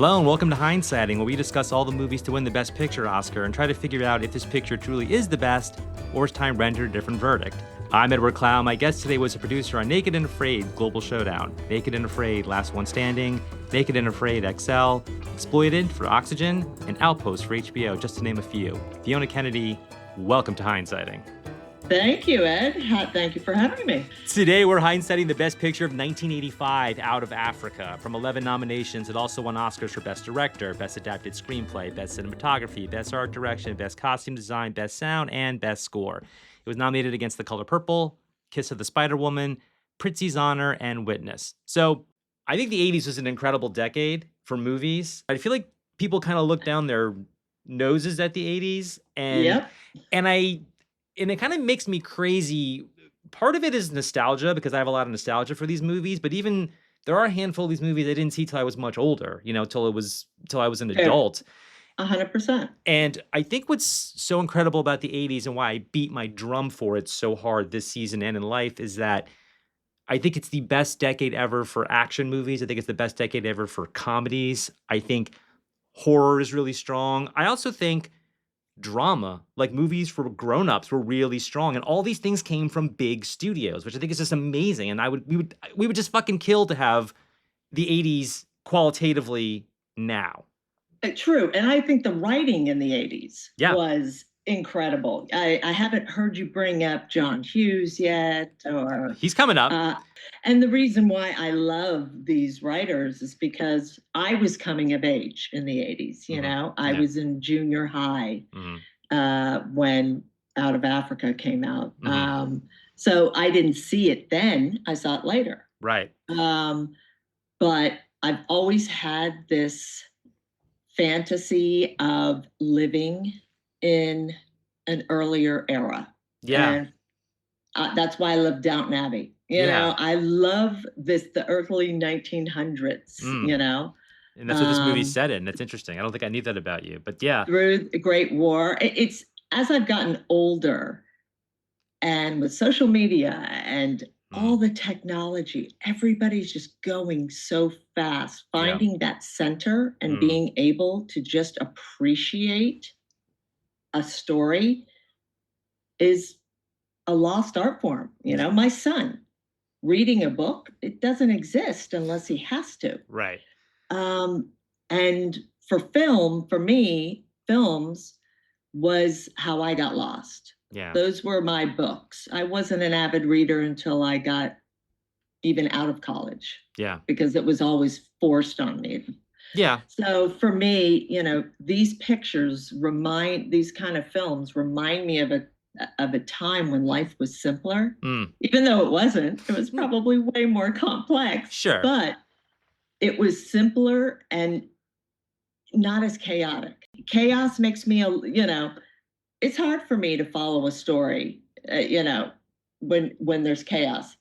Hello and welcome to Hindsighting, where we discuss all the movies to win the Best Picture Oscar and try to figure out if this picture truly is the best or is time rendered a different verdict. I'm Edward Clow. My guest today was a producer on Naked and Afraid Global Showdown, Naked and Afraid Last One Standing, Naked and Afraid XL, Exploited for Oxygen, and Outpost for HBO, just to name a few. Fiona Kennedy, welcome to Hindsighting. Thank you, Ed. Thank you for having me. Today, we're hindsighting the best picture of 1985, Out of Africa. From 11 nominations, it also won Oscars for Best Director, Best Adapted Screenplay, Best Cinematography, Best Art Direction, Best Costume Design, Best Sound, and Best Score. It was nominated against The Color Purple, Kiss of the Spider-Woman, Prizzi's Honor, and Witness. So I think the 80s was an incredible decade for movies. I feel like people kind of look down their noses at the 80s, and it kind of makes me crazy. Part of it is nostalgia, because I have a lot of nostalgia for these movies, but even there are a handful of these movies I didn't see till I was much older, till I was an adult. 100%. And I think what's so incredible about the 80s and why I beat my drum for it so hard this season and in life is that I think it's the best decade ever for action movies. I think it's the best decade ever for comedies. I think horror is really strong. I also think drama, like movies for grown-ups, were really strong, and all these things came from big studios, which I think is just amazing. And we would just fucking kill to have the 80s qualitatively now. True. And I think the writing in the 80s was incredible. I haven't heard you bring up John Hughes yet. He's coming up. And the reason why I love these writers is because I was coming of age in the 80s. I was in junior high when Out of Africa came out. So I didn't see it then. I saw it later. Right. But I've always had this fantasy of living in an earlier era. Yeah. And that's why I love Downton Abbey. I love the early 1900s, And that's what this movie's set in. That's interesting. I don't think I knew that about you, but yeah. Through the Great War. It's as I've gotten older and with social media and all the technology, everybody's just going so fast. Finding that center and being able to just appreciate a story is a lost art form. My son reading a book, it doesn't exist unless he has to. Right. And for me, films was how I got lost. Yeah. Those were my books. I wasn't an avid reader until I got even out of college. Yeah. Because it was always forced on me. Yeah. So for me, these these kind of films remind me of a time when life was simpler. Even though it wasn't. It was probably way more complex. Sure. But it was simpler and not as chaotic. Chaos makes me, it's hard for me to follow a story, when there's chaos.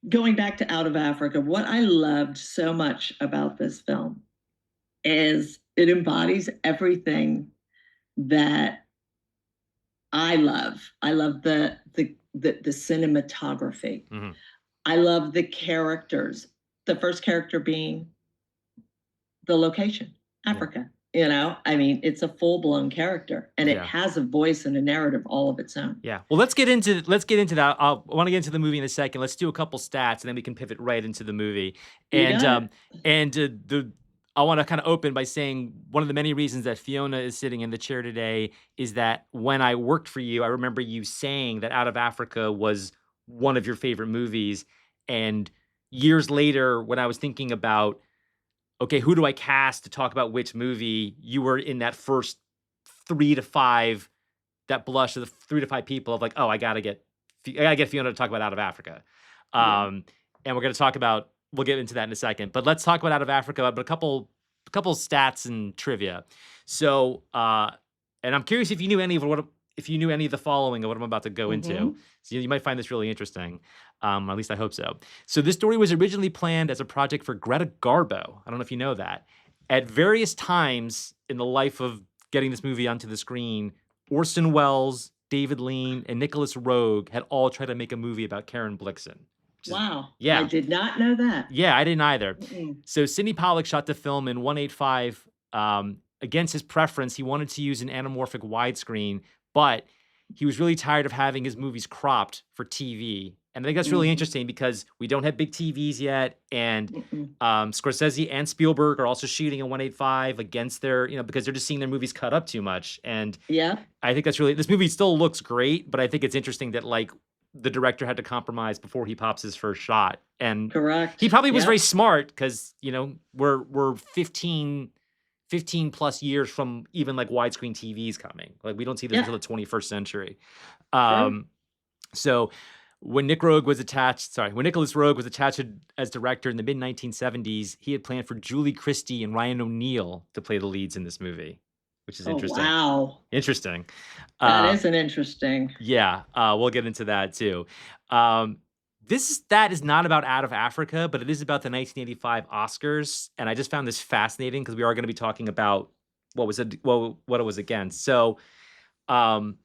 Going back to Out of Africa, what I loved so much about this film is it embodies everything that I love. I love the cinematography. I love the characters. The first character being the location, Africa. It's a full-blown character, and it has a voice and a narrative all of its own. Yeah. Well, let's get into that. I want to get into the movie in a second. Let's do a couple stats, and then we can pivot right into the movie. I want to kind of open by saying one of the many reasons that Fiona is sitting in the chair today is that when I worked for you, I remember you saying that Out of Africa was one of your favorite movies. And years later, when I was thinking about, okay, who do I cast to talk about which movie, you were in that first 3 to 5, that blush of the 3 to 5 people of like, oh, I gotta get Fiona to talk about Out of Africa. And we're going to talk about, we'll get into that in a second, but let's talk about Out of Africa, but a couple stats and trivia. So, and I'm curious if you knew any of the following of what I'm about to go into. So you might find this really interesting. At least I hope so. So this story was originally planned as a project for Greta Garbo. I don't know if you know that. At various times in the life of getting this movie onto the screen, Orson Welles, David Lean, and Nicholas Roeg had all tried to make a movie about Karen Blixen. Wow. Yeah. I did not know that. Yeah, I didn't either. Mm-mm. So Sidney Pollack shot the film in 185 Against his preference, he wanted to use an anamorphic widescreen, but he was really tired of having his movies cropped for TV. And I think that's really Mhm. interesting because we don't have big TVs yet, and Mm-mm. Scorsese and Spielberg are also shooting a 185 against their, because they're just seeing their movies cut up too much. And Yep. I think that's really this movie still looks great, but I think it's interesting that like the director had to compromise before he pops his first shot. And he Correct. probably was very Yep. smart because, we're 15 plus years from even like widescreen TVs coming. Like we don't see this Yeah. until the 21st century. True. Um, so when Nicholas Roeg was attached as director in the mid 1970s, he had planned for Julie Christie and Ryan O'Neal to play the leads in this movie, which is Oh, interesting. wow. Interesting. That Uh, is an interesting. yeah, we'll get into that too. Um, that is not about Out of Africa, but it is about the 1985 Oscars, and I just found this fascinating because we are going to be talking about what it was against. So, um,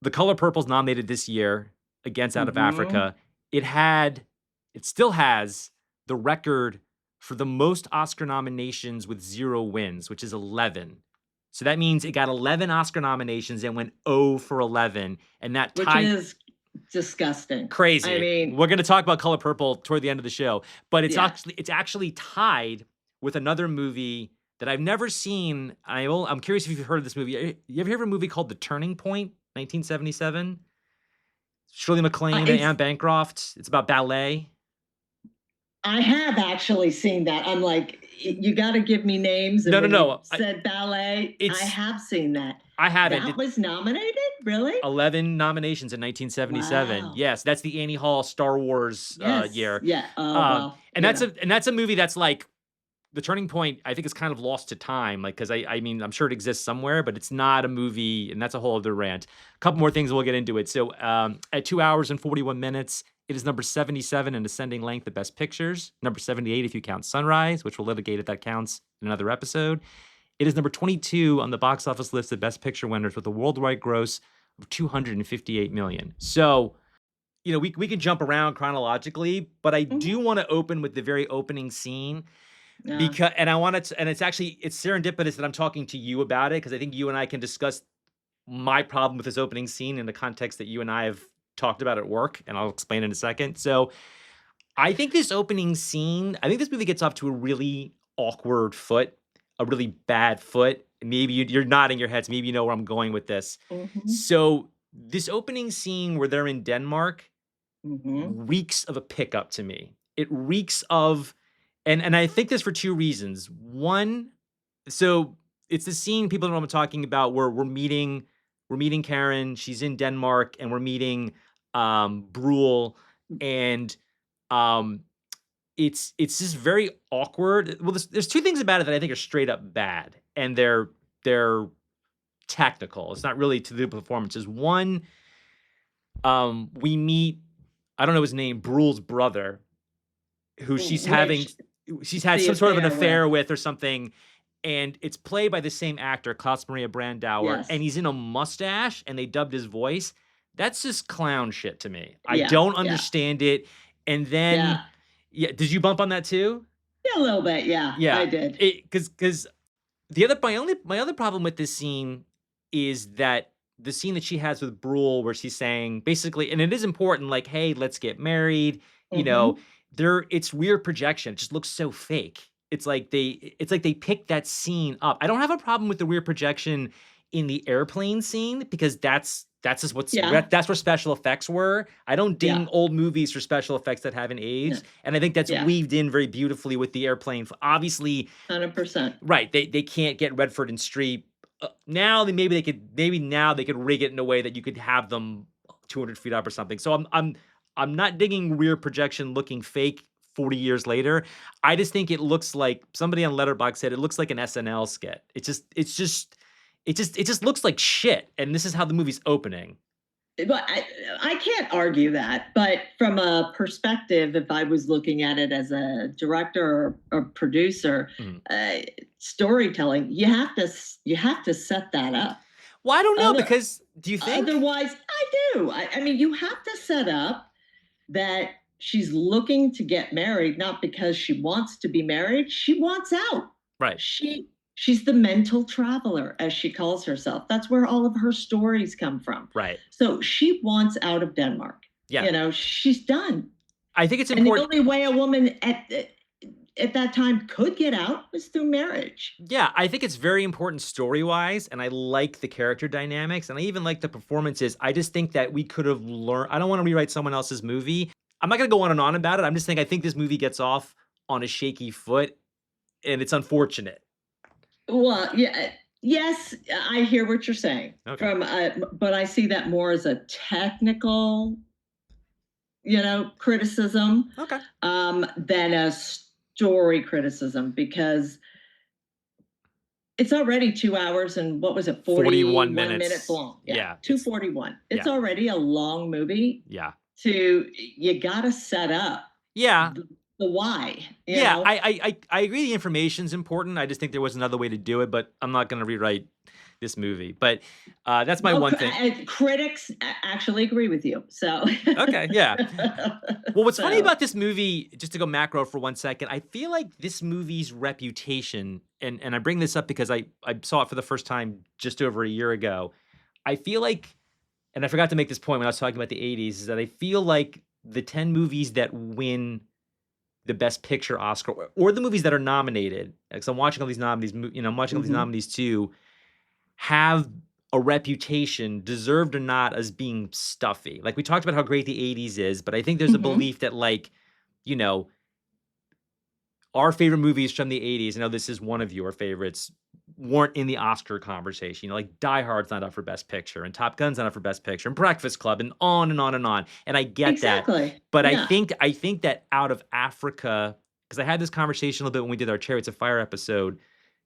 The Color Purple's nominated this year against Out of Mhm. Africa. It still has the record for the most Oscar nominations with 0 wins, which is 11. So that means it got 11 Oscar nominations and went 0 for 11, and that Which tied is disgusting. I crazy. mean, We're gonna talk about Color Purple toward the end of the show, but yeah. it's actually tied with another movie that I've never seen. I'm curious if you've heard of this movie. You ever heard of a movie called The Turning Point, 1977? Shirley MacLaine and It's Anne Bancroft. It's about ballet. I have actually seen that. I'm like, you got to give me names. No, And no, when you no. said ballet, I It's have seen that. I haven't. That was nominated? Really? 11 nominations in 1977. Wow. Yes, that's the Annie Hall Star Wars Yes. year. Yeah. Oh, Um, well, and that's a movie that's like The Turning Point. I think is kind of lost to time, like because I mean I'm sure it exists somewhere, but it's not a movie, and that's a whole other rant. A couple more things, we'll get into it. So at 2 hours and 41 minutes, it is number 77 in ascending length of Best Pictures, number 78 if you count Sunrise, which we'll litigate if that counts in another episode. It is number 22 on the box office list of Best Picture winners with a worldwide gross of 258 million. So, we can jump around chronologically, but I mhm. do want to open with the very opening scene Yeah. because, and I want to, and it's serendipitous that I'm talking to you about it because I think you and I can discuss my problem with this opening scene in the context that you and I have talked about at work, and I'll explain in a second. So, I think this movie gets off to a really awkward foot, a really bad foot. Maybe you're nodding your heads. Maybe you know where I'm going with this. Mhm. So this opening scene where they're in Denmark Mhm. reeks of a pickup to me. It reeks of, and I think this for two reasons. One, so it's the scene people know what I'm talking about where we're meeting Karen. She's in Denmark, and we're meeting Brule, and um it's just very awkward. Well, there's two things about it that I think are straight up bad, and they're technical. It's not really to the performances. One, we meet, I don't know his name, Brule's brother, who Which she's had the some sort of an affair with. affair with or something, and it's played by the same actor, Klaus Maria Brandauer, Yes. and he's in a mustache, and they dubbed his voice. That's just clown shit to me. I Yeah. don't Yeah. understand it. And Yeah. then, yeah, did you bump on that too? Yeah. A little bit. Yeah. I Yeah, did. because my other problem with this scene is that the scene that she has with Brule, where she's saying basically, and it is important, like, "Hey, let's get married." You know, Mhm. it's weird projection. It just looks so fake. It's like they picked that scene up. I don't have a problem with the weird projection in the airplane scene because that's just Yeah. that's where special effects were. I don't Yeah. ding old movies for special effects that haven't Yeah. aged, and I think that's Yeah. weaved in very beautifully with the airplane. Obviously, 100%. right, they can't get Redford and Streep. Now maybe now they could rig it in a way that you could have them 200 feet up or something. So I'm not digging weird projection looking fake 40 years later. I just think it looks like somebody on Letterboxd said it looks like an SNL skit. It just looks like shit. And this is how the movie's opening. But I can't argue that. But from a perspective, if I was looking at it as a director or producer, Mhm. uh, storytelling, you have to set that up. Well, I don't know Other because do you think? Otherwise, I do. I mean, you have to set up that she's looking to get married, not because she wants to be married. She wants out. Right. She She's the mental traveler, as she calls herself. That's where all of her stories come from. Right. So she wants out of Denmark. Yeah. You know, she's done. I think it's And the important. only way a woman at that time could get out was through marriage. Yeah, I think it's very important story-wise, and I like the character dynamics, and I even like the performances. I just think that we could have learned. I don't want to rewrite someone else's movie. I'm not going to go on and on about it. I'm just saying I think this movie gets off on a shaky foot, and it's unfortunate. Well, yeah, yes, I hear what you're saying. Okay. But I see that more as a technical, criticism, Okay. than a story criticism, because it's already 2 hours and what was it, 41 41 minutes minutes. long. Yeah. 241. It's Yeah. already a long movie. Yeah. You gotta set up Yeah. the why. Yeah, I agree the information's important. I just think there was another way to do it, but I'm not gonna rewrite this movie. But that's my one thing. Critics actually agree with you. So Okay, yeah. Well, what's funny So, about this movie, just to go macro for 1 second, I feel like this movie's reputation, and I bring this up because I saw it for the first time just over a year ago. I feel like, and I forgot to make this point when I was talking about the 80s, is that I feel like the 10 movies that win the Best Picture Oscar, or the movies that are nominated, because I'm watching all these nominees, I'm watching all these mhm, nominees too, have a reputation, deserved or not, as being stuffy. Like we talked about how great the 80s is, but I think there's a mhm. belief that like, you know, our favorite movies from the 80s, I know this is one of your favorites, weren't in the Oscar conversation. Like Die Hard's not up for Best Picture, and Top Gun's not up for Best Picture, and Breakfast Club, and on and on and on. And I get that. Exactly. But Yeah. I think that out of Africa, because I had this conversation a little bit when we did our Chariots of Fire episode,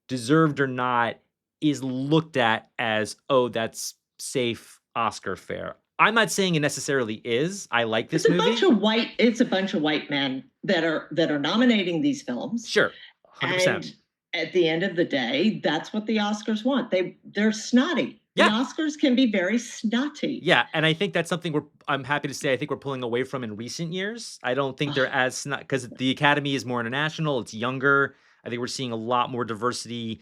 deserved or not is looked at as, oh, that's safe Oscar fare. I'm not saying it necessarily is. I like this movie. It's a bunch of white men that are nominating these films. Sure. 100%. And at the end of the day, that's what the Oscars want. They're snotty. The Yeah. Oscars can be very snotty. Yeah, and I think that's something I'm happy to say I think we're pulling away from in recent years. I don't think they're as not, because the Academy is more international, it's younger. I think we're seeing a lot more diversity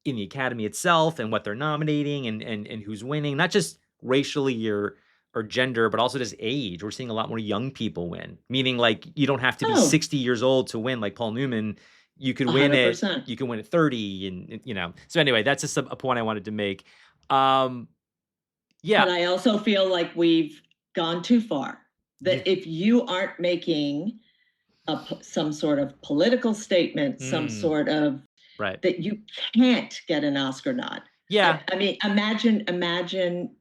in the Academy itself and what they're nominating and who's winning, not just racially or gender, but also just age. We're seeing a lot more young people win, meaning like you don't have to be Oh, 60 years old to win like Paul Newman. You could win it, 100%. you can win at 30 and. So anyway, that's just a point I wanted to make. Um yeah. But I also feel like we've gone too far. Yeah. That if you aren't making some sort of political statement, some Mm, sort of right. that you can't get an Oscar nod. Yeah. I mean, imagine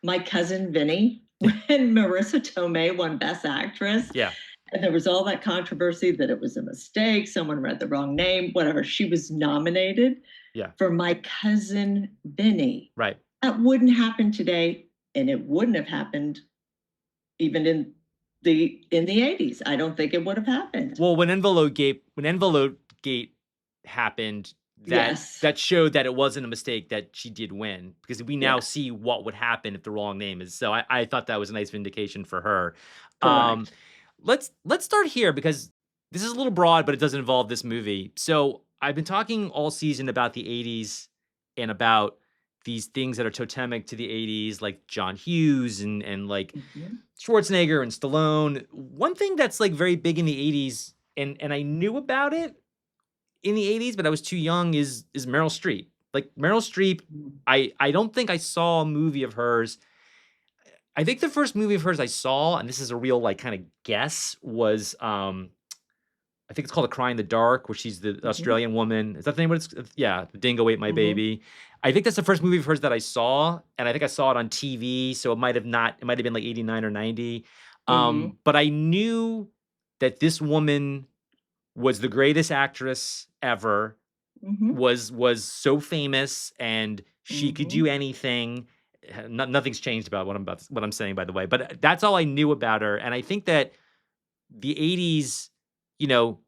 my cousin Vinny when Marissa Tomei won Best Actress. Yeah. And there was all that controversy that it was a mistake. Someone read the wrong name, whatever. She was nominated Yeah. for My Cousin Vinny. Right. That wouldn't happen today, and it wouldn't have happened even in the 80s. I don't think it would have happened. Well, when Envelope Gate happened, Yes. that showed that it wasn't a mistake that she did win, because we now Yeah. see what would happen if the wrong name is. So I thought that was a nice vindication for her. Correct. Let's start here because this is a little broad, but it doesn't involve this movie. So I've been talking all season about the 80s and about these things that are totemic to the 80s, like John Hughes and like Mhm. Schwarzenegger and Stallone. One thing that's like very big in the 80s, and I knew about it in the 80s, but I was too young, is Meryl Streep. Like Meryl Streep, I don't think I saw a movie of hers. I think the first movie of hers I saw, and this is a real like kind of guess, was I think it's called A Cry in the Dark, where she's the Mhm. Australian woman. Is that the name of it? Yeah, The Dingo Ate My Mhm. Baby. I think that's the first movie of hers that I saw, and I think I saw it on TV, so it might have been like 89 or 90. Mhm. But I knew that this woman was the greatest actress ever, Mhm. was so famous, and she could do Mhm. anything. Nothing's changed about what I'm saying, by the way, but that's all I knew about her, and I think that the 80s, you know,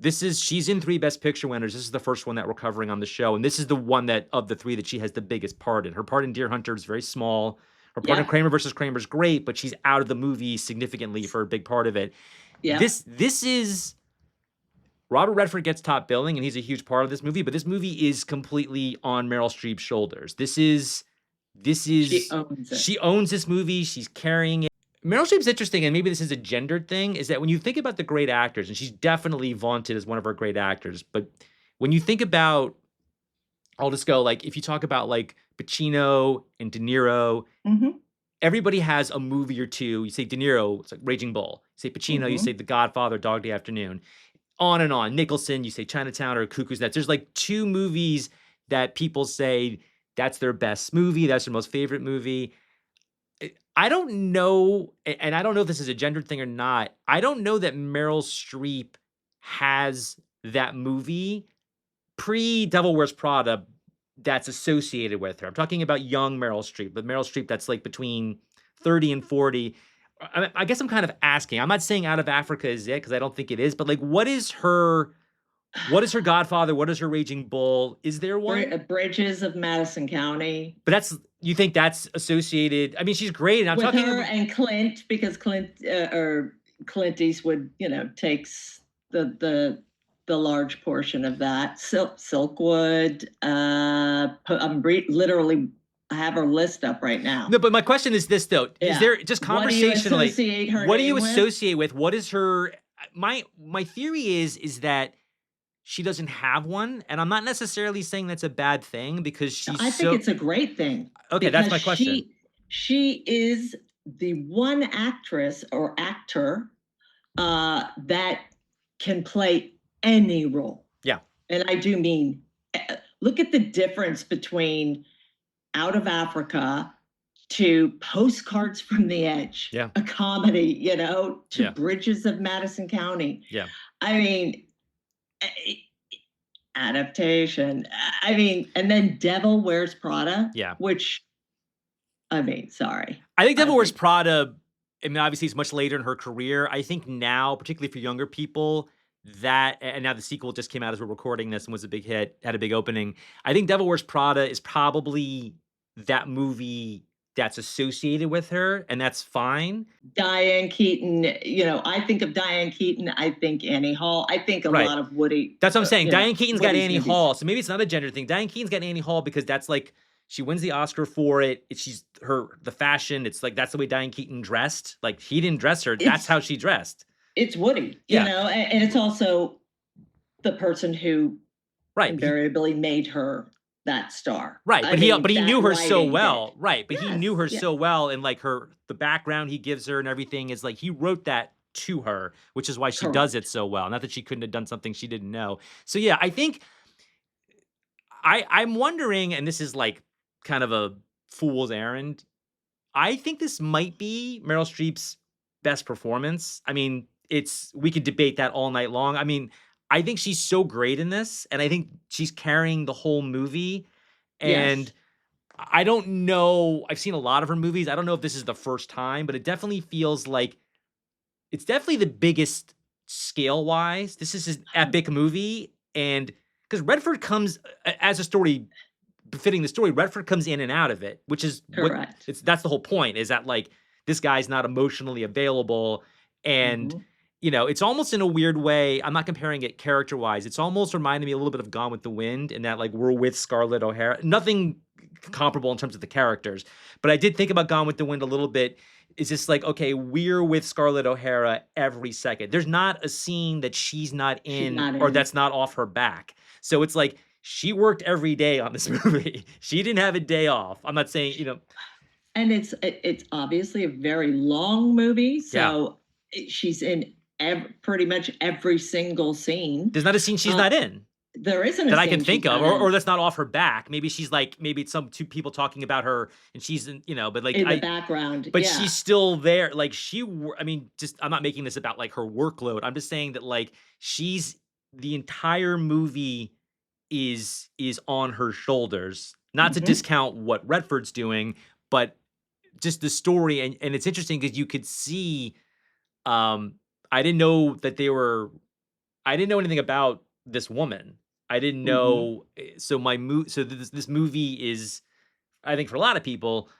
she's in 3 Best Picture winners. This is the first one that we're covering on the show, and this is the one that of the 3 that she has the biggest part in. Her part in Deer Hunter is very small. Her part in Yeah. Kramer versus Kramer is great, but she's out of the movie significantly for a big part of it. Yeah. This is Robert Redford gets top billing, and he's a huge part of this movie, but this movie is completely on Meryl Streep's shoulders. This She is owns it. she owns this movie, she's carrying it. Meryl Streep's interesting, and maybe this is a gendered thing, is that when you think about the great actors, and she's definitely vaunted as one of our great actors, but when you think about, I'll just go, like, if you talk about, like, Pacino and De Niro, Mhm, everybody has a movie or two. You say De Niro, it's like Raging Bull. You say Pacino, you say mhm. The Godfather, Dog Day Afternoon. On and on. Nicholson, you say Chinatown or Cuckoo's Nest. There's like two movies that people say that's their best movie, that's their most favorite movie. I don't know, and I don't know if this is a gendered thing or not. I don't know that Meryl Streep has that movie pre Devil Wears Prada that's associated with her. I'm talking about young Meryl Streep, but Meryl Streep that's like between 30 and 40. I guess I'm kind of asking. I'm not saying Out of Africa is it because I don't think it is, but like what is her Godfather? What is her Raging Bull? Is there one? Bridges of Madison County But that's you think that's associated. I mean, she's great. And I'm with talking her about and Clint, because Clint Eastwood, takes the large portion of that. Silkwood. Literally, I have her list up right now. no, but my question is this though. Is Yeah. there just What do you conversationally, associate her what do you name with? associate with? What is her my theory is that she doesn't have one, and I'm not necessarily saying that's a bad thing because No, she's I think so it's a great thing okay, that's because my question. she is the one actress or actor that can play any role. Yeah. And I do mean, look at the difference between Out of Africa to Postcards from the Edge, Yeah. a comedy, to Yeah. Bridges of Madison County. Yeah. I mean, eh, adaptation. I mean, and then Devil Wears Prada, Yeah. which, I mean, sorry. I think I Devil Wears think Prada, I mean, obviously it's much later in her career. I think now, particularly for younger people, that and now the sequel just came out as we're recording this and was a big hit, had a big opening. I think Devil Wears Prada is probably that movie that's associated with her, and that's fine. Diane Keaton, I think of Diane Keaton, I think Annie Hall, I think a Right. lot of Woody, That's what I'm saying. Diane Keaton's got Woody's Annie movies. Hall, so maybe it's not a gender thing. Diane Keaton's got Annie Hall because that's like she wins the Oscar for it. She's the fashion. It's like that's the way Diane Keaton dressed. Like he didn't dress her. That's It's how she dressed. it's Woody, Yeah. and it's also the person who Right. invariably made her that star. Right, I but mean, he that knew her so writing did. well, right, but he Yes, knew her yes. so well, and, like, the background he gives her and everything is, like, he wrote that to her, which is why she does it Correct. so well, not that she couldn't have done something she didn't know. So, yeah, I think I'm wondering, and this is, like, kind of a fool's errand, I think this might be Meryl Streep's best performance. I mean, we could debate that all night long. I mean, I think she's so great in this, and I think she's carrying the whole movie, and Yes. I don't know. I've seen a lot of her movies. I don't know if this is the first time, but it definitely feels like it's definitely the biggest scale wise. This is an epic movie. And because Redford comes as a story befitting the story, Redford comes in and out of it, which is Correct. that's the whole point is that like this guy's not emotionally available. And, Mhm. it's almost in a weird way. I'm not comparing it character wise. It's almost reminded me a little bit of Gone with the Wind in that like we're with Scarlett O'Hara. Nothing comparable in terms of the characters. But I did think about Gone with the Wind a little bit. It's just like, okay, we're with Scarlett O'Hara every second. There's not a scene that she's not She's in not or in. that's not off her back. So it's like she worked every day on this movie. She didn't have a day off. I'm not saying, And it's obviously a very long movie, yeah. so she's in pretty much every single scene. There's not a scene she's Uh, not in there isn't a that I can scene she's think of, not or in that's not off her back. Maybe she's like, maybe it's some two people talking about her and she's in, but like in the background. but Yeah. she's still there. Like I mean, just I'm not making this about like her workload. I'm just saying that like she's the entire movie is on her shoulders. Not to Mhm. discount what Redford's doing, but just the story and it's interesting because you could see um I didn't know that I didn't know anything about this woman. I didn't Mhm. know so so this movie is I think for a lot of people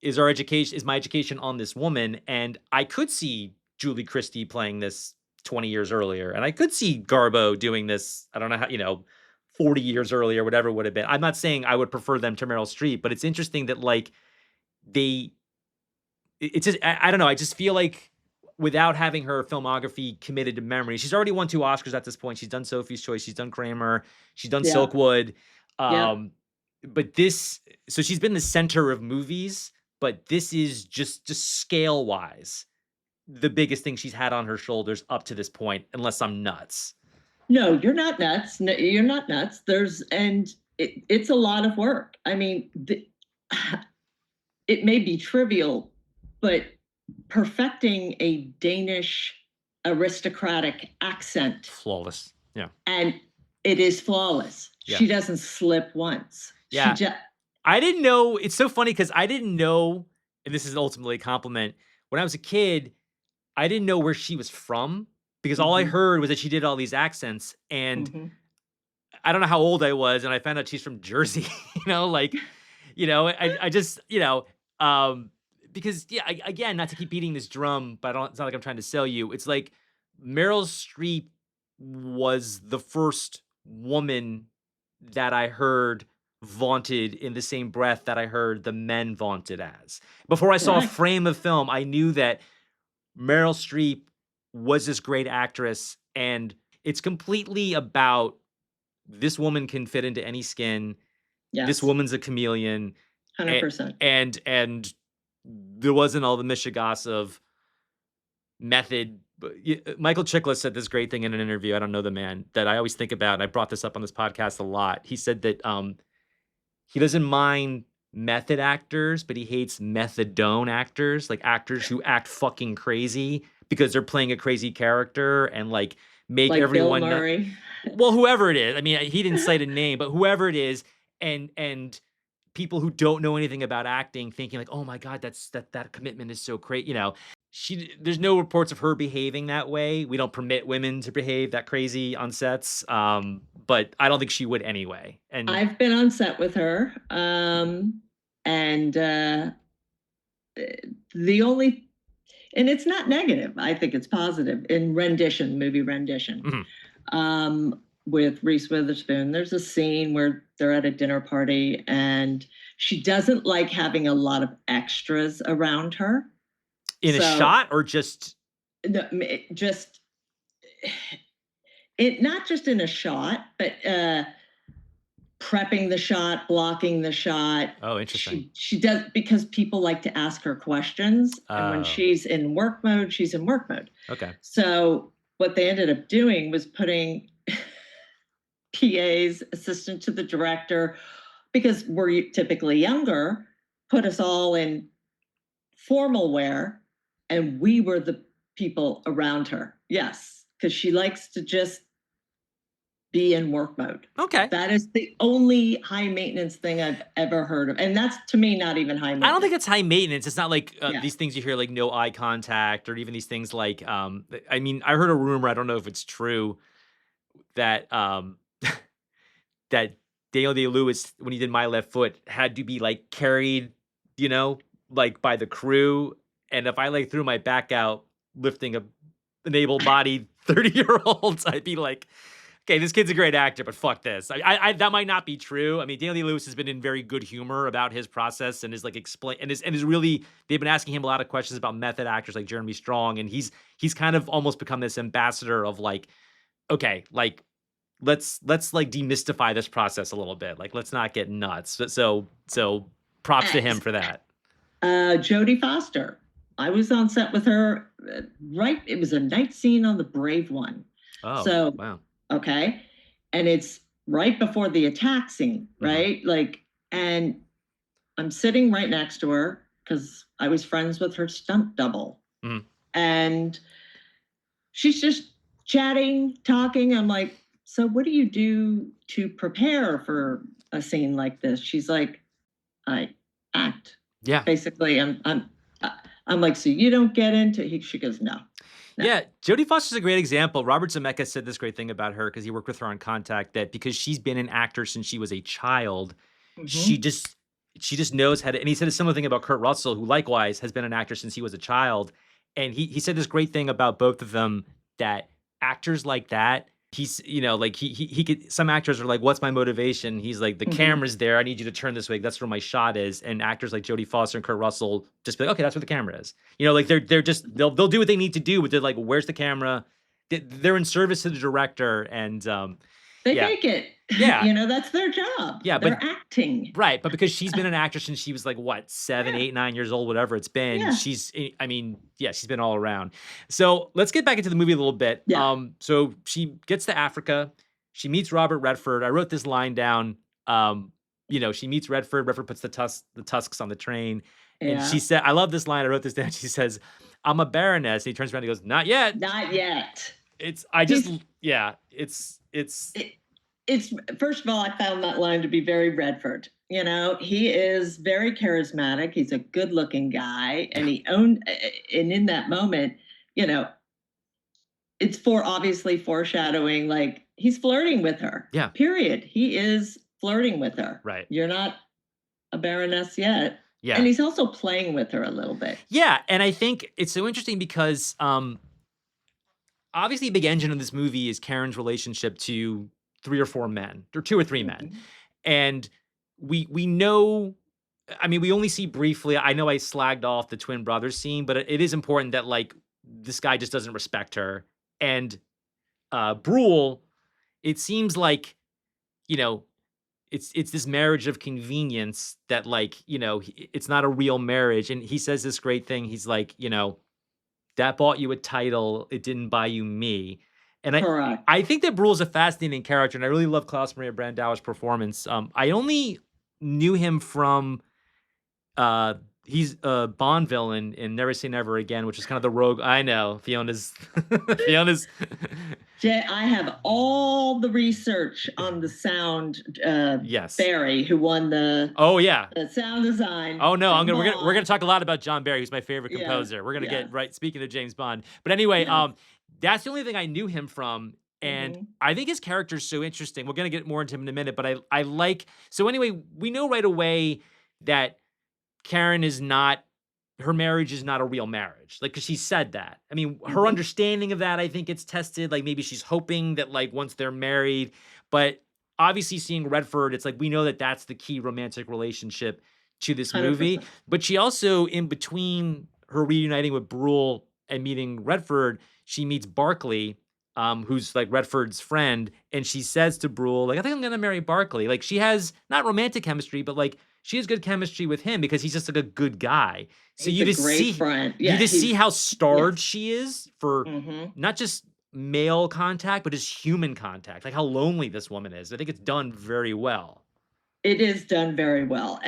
is my education on this woman and I could see Julie Christie playing this 20 years earlier. And I could see Garbo doing this. I don't know how, 40 years earlier, whatever it would have been. I'm not saying I would prefer them to Meryl Streep, but it's interesting that like they it's just I don't know. I just feel like without having her filmography committed to memory, she's already won 2 Oscars at this point. She's done Sophie's Choice, she's done Kramer, she's done Yeah. Silkwood. Yeah. Um, but this so she's been the center of movies, but this is just scale wise the biggest thing she's had on her shoulders up to this point, unless I'm nuts. No, you're not nuts. No, you're not nuts. It's a lot of work. I mean, it may be trivial, but perfecting a Danish aristocratic accent, Flawless. Yeah. and it is flawless. Yeah. She doesn't slip once. Yeah. I didn't know. It's so funny because I didn't know, and this is ultimately a compliment. When I was a kid, I didn't know where she was from because all I heard was that she did all these accents, and I don't know how old I was, and I found out she's from Jersey. I just, because again, not to keep beating this drum, but it's not like I'm trying to sell you. It's like Meryl Streep was the first woman that I heard vaunted in the same breath that I heard the men vaunted as. Before I saw a frame of film, I knew that Meryl Streep was this great actress, and it's completely about this woman can fit into any skin. Yes. This woman's a chameleon. 100%. And there wasn't all the mishigas of method. Michael Chiklis said this great thing in an interview. I don't know the man that I always think about. And I brought this up on this podcast a lot. He said that he doesn't mind method actors, but he hates methadone actors, like actors who act fucking crazy because they're playing a crazy character and like make like everyone Bill Murray. Well, whoever it is. I mean, he didn't cite a name, but whoever it is, and people who don't know anything about acting thinking like, oh my God, that commitment is so great. There's no reports of her behaving that way. We don't permit women to behave that crazy on sets. But I don't think she would anyway. And I've been on set with her. And it's not negative. I think it's positive in movie rendition. With Reese Witherspoon. There's a scene where they're at a dinner party and she doesn't like having a lot of extras around her. In a shot or just? No, not just in a shot, but prepping the shot, blocking the shot. Oh, interesting. She does because people like to ask her questions. And when she's in work mode, she's in work mode. Okay. So what they ended up doing was putting PAs, assistant to the director, because we're typically younger, put us all in formal wear, and we were the people around her. Yes, because she likes to just be in work mode. Okay. That is the only high maintenance thing I've ever heard of. And that's, to me, not even high maintenance. I don't think it's high maintenance. It's not like these things you hear like no eye contact or even these things like, I mean, I heard a rumor, I don't know if it's true, that that Daniel Day-Lewis, when he did My Left Foot, had to be like carried, like by the crew. And if I like threw my back out lifting an able-bodied 30-year-old, I'd be like, okay, this kid's a great actor, but fuck this. I that might not be true. I mean, Daniel Day-Lewis has been in very good humor about his process and is like is really, they've been asking him a lot of questions about method actors like Jeremy Strong, and he's kind of almost become this ambassador of like, okay, like let's like demystify this process a little bit. Like let's not get nuts. So props to him for that. Jodie Foster. I was on set with her. It was a night scene on The Brave One. Oh, so wow. Okay. And it's right before the attack scene, right? And I'm sitting right next to her because I was friends with her stunt double. And she's just chatting, talking. I'm like, so what do you do to prepare for a scene like this? She's like, I act. Yeah. Basically, I'm like, so you don't get into. She goes, no. Yeah, Jodie Foster's a great example. Robert Zemeckis said this great thing about her because he worked with her on Contact, that because she's been an actor since she was a child, she just knows how to. And he said a similar thing about Kurt Russell, who likewise has been an actor since he was a child. And he said this great thing about both of them, that actors like that, he's, you know, like he could, some actors are like, what's my motivation? He's like, the Mhm. camera's there. I need you to turn this way. That's where my shot is. And actors like Jodie Foster and Kurt Russell just be like, okay, that's where the camera is. You know, like they're just, they'll do what they need to do, but they're like, where's the camera? They're in service to the director. And They yeah, make it. yeah, That's their job. yeah. They're But acting. right, but because she's been an actress since she was like what, 7, Yeah. 8, 9 years old, whatever it's been. Yeah. I mean, yeah, she's been all around. So let's get back into the movie a little bit. Yeah. So she gets to Africa. She meets Robert Redford. I wrote this line down. She meets Redford. Redford puts the tusks on the train, and she Yeah. said, "I love this line." I wrote this down. She says, "I'm a baroness." And he turns around and he goes, "Not yet." Not yet. It's I just He's yeah. It's it, it's first of all, I found that line to be very Redford. He is very charismatic. He's a good-looking guy, and he owned. And in that moment, you know, it's obviously foreshadowing. Like he's flirting with her. yeah, Period. He is flirting with her. right. You're not a baroness yet, and Yeah. he's also playing with her a little bit. Yeah, and I think it's so interesting because obviously a big engine of this movie is Karen's relationship to 3 or 4 men, or 2 or 3 men. Mhm. And we know, I mean, we only see briefly. I know I slagged off the twin brothers scene, but it is important that like this guy just doesn't respect her. And Brule, it seems like, you know, it's this marriage of convenience that like, it's not a real marriage. And he says this great thing. He's like, that bought you a title. It didn't buy you me. And Correct. I think that Brule's a fascinating character, and I really love Klaus Maria Brandauer's performance. I only knew him from he's a Bond villain in Never Say Never Again, which is kind of the rogue. I know Fiona's Fiona's. Jay, I have all the research on the sound. Yes. Barry, who won the Yeah, the sound design. Oh no, we're gonna talk a lot about John Barry, who's my favorite Yeah, composer. We're gonna yeah. get right. Speaking of James Bond, but anyway, Yes. that's the only thing I knew him from, and Mhm. I think his character is so interesting. We're gonna get more into him in a minute, but I like. So anyway, we know right away that Karen is not. Her marriage is not a real marriage, like because she said that. I mean, her Mhm. understanding of that, I think, gets tested. Like maybe she's hoping that like once they're married, but obviously seeing Redford, it's like we know that that's the key romantic relationship to this movie. 100%. But she also, in between her reuniting with Brule and meeting Redford, she meets Barkley, who's like Redford's friend, and she says to Brule, like, I think I'm gonna marry Barkley. Like she has not romantic chemistry, but like she has good chemistry with him because he's just like a good guy. So He's you a just great see friend. you Yeah, just see how starred yes. she is for Mhm. not just male contact, but just human contact. Like how lonely this woman is. I think it's done very well. It is done very well,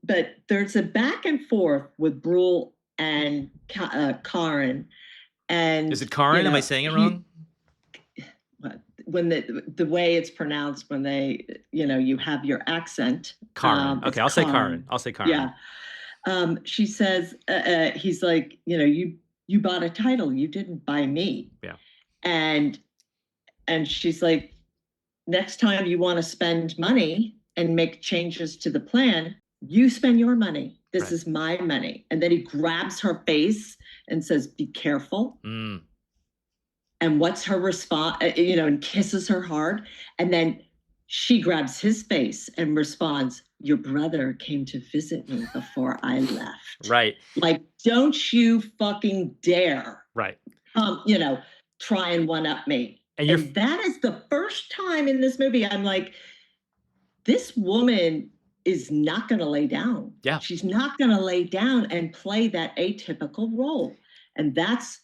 but there's a back and forth with Brule and Karen, Is and it Karin? Am I saying it wrong? when the way it's pronounced when they you have your accent. Karin. It's Okay, I'll say Karin. Karen. I'll say Karin. Yeah. She says, he's like, you bought a title, you didn't buy me. Yeah. And she's like, next time you want to spend money and make changes to the plan, you spend your money. This Right. is my money. And then he grabs her face and says, be careful. Mm. And what's her response? And kisses her hard. And then she grabs his face and responds, your brother came to visit me before I left. Right. Like, don't you fucking dare. Right. Try and one up me. And that is the first time in this movie I'm like, this woman is not going to lay down. Yeah. She's not going to lay down and play that atypical role. And that's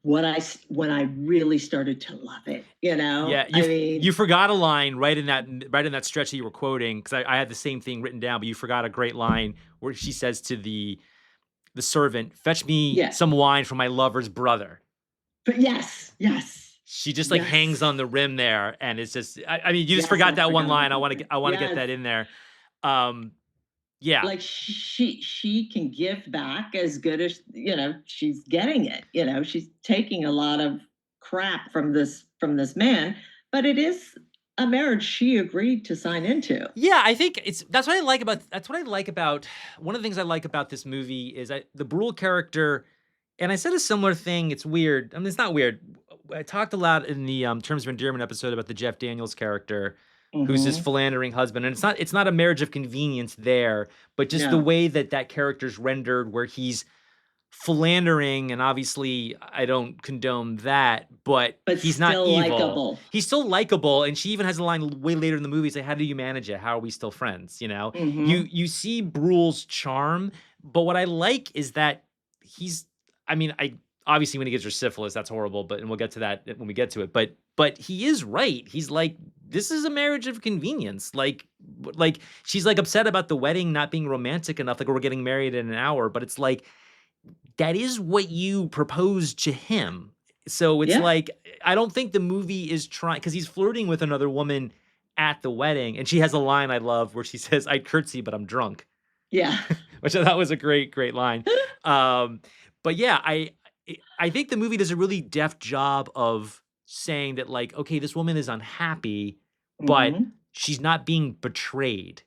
when I really started to love it, Yeah, you forgot a line right in that stretch that you were quoting, because I had the same thing written down, but you forgot a great line where she says to the servant, "Fetch me some wine from my lover's brother." But yes. She just like hangs on the rim there, and it's just I mean you just forgot that one line. I want to get that in there. Yeah. Like she can give back as good as, she's getting it. She's taking a lot of crap from this man, but it is a marriage she agreed to sign into. Yeah, I think that's what I like about one of the things I like about this movie is the Brule character And I said a similar thing. It's weird. I mean, it's not weird. I talked a lot in the Terms of Endearment episode about the Jeff Daniels character, who's this Mhm. philandering husband, and it's not a marriage of convenience there, but just the No, way that that character's rendered, where he's philandering, and obviously I don't condone that, but but he's not still evil. likable. He's still likable, and she even has a line way later in the movie say, "How do you manage it? How are we still friends?" You know, Mhm. you see Brule's charm, but what I like is that he's. I mean, I obviously when he gives her syphilis, that's horrible, but and we'll get to that when we get to it. But he is right. He's like, this is a marriage of convenience. Like she's like upset about the wedding not being romantic enough. Like we're getting married in an hour, but it's like that is what you proposed to him. So it's Yeah. like, I don't think the movie is trying because he's flirting with another woman at the wedding, and she has a line I love where she says, "I'd curtsy, but I'm drunk," Yeah. which I thought was a great line. Um, but yeah, I think the movie does a really deft job of saying that, like, okay, this woman is unhappy, but Mhm. she's not being betrayed.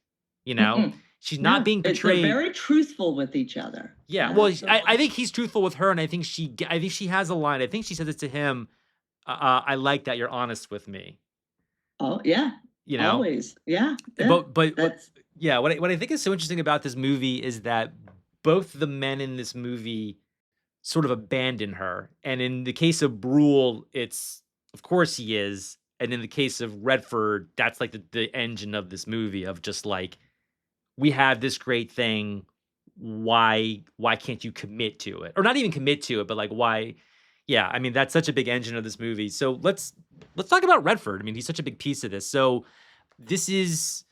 You know, Mm-mm. she's not No, being they're betrayed. very truthful with each other. Yeah, well, I Absolutely. think he's truthful with her, and I think she has a line. I think she says it to him. I like that you're honest with me. Oh, yeah. You know, Always. Yeah. Yeah. but That's yeah, what I think is so interesting about this movie is that both the men in this movie sort of abandon her, and in the case of Brule, it's of course he is, and in the case of Redford, that's like the engine of this movie of just like we have this great thing. Why can't you commit to it? Or not even commit to it, but like why? Yeah, I mean that's such a big engine of this movie. So let's talk about Redford. I mean, he's such a big piece of this. So this is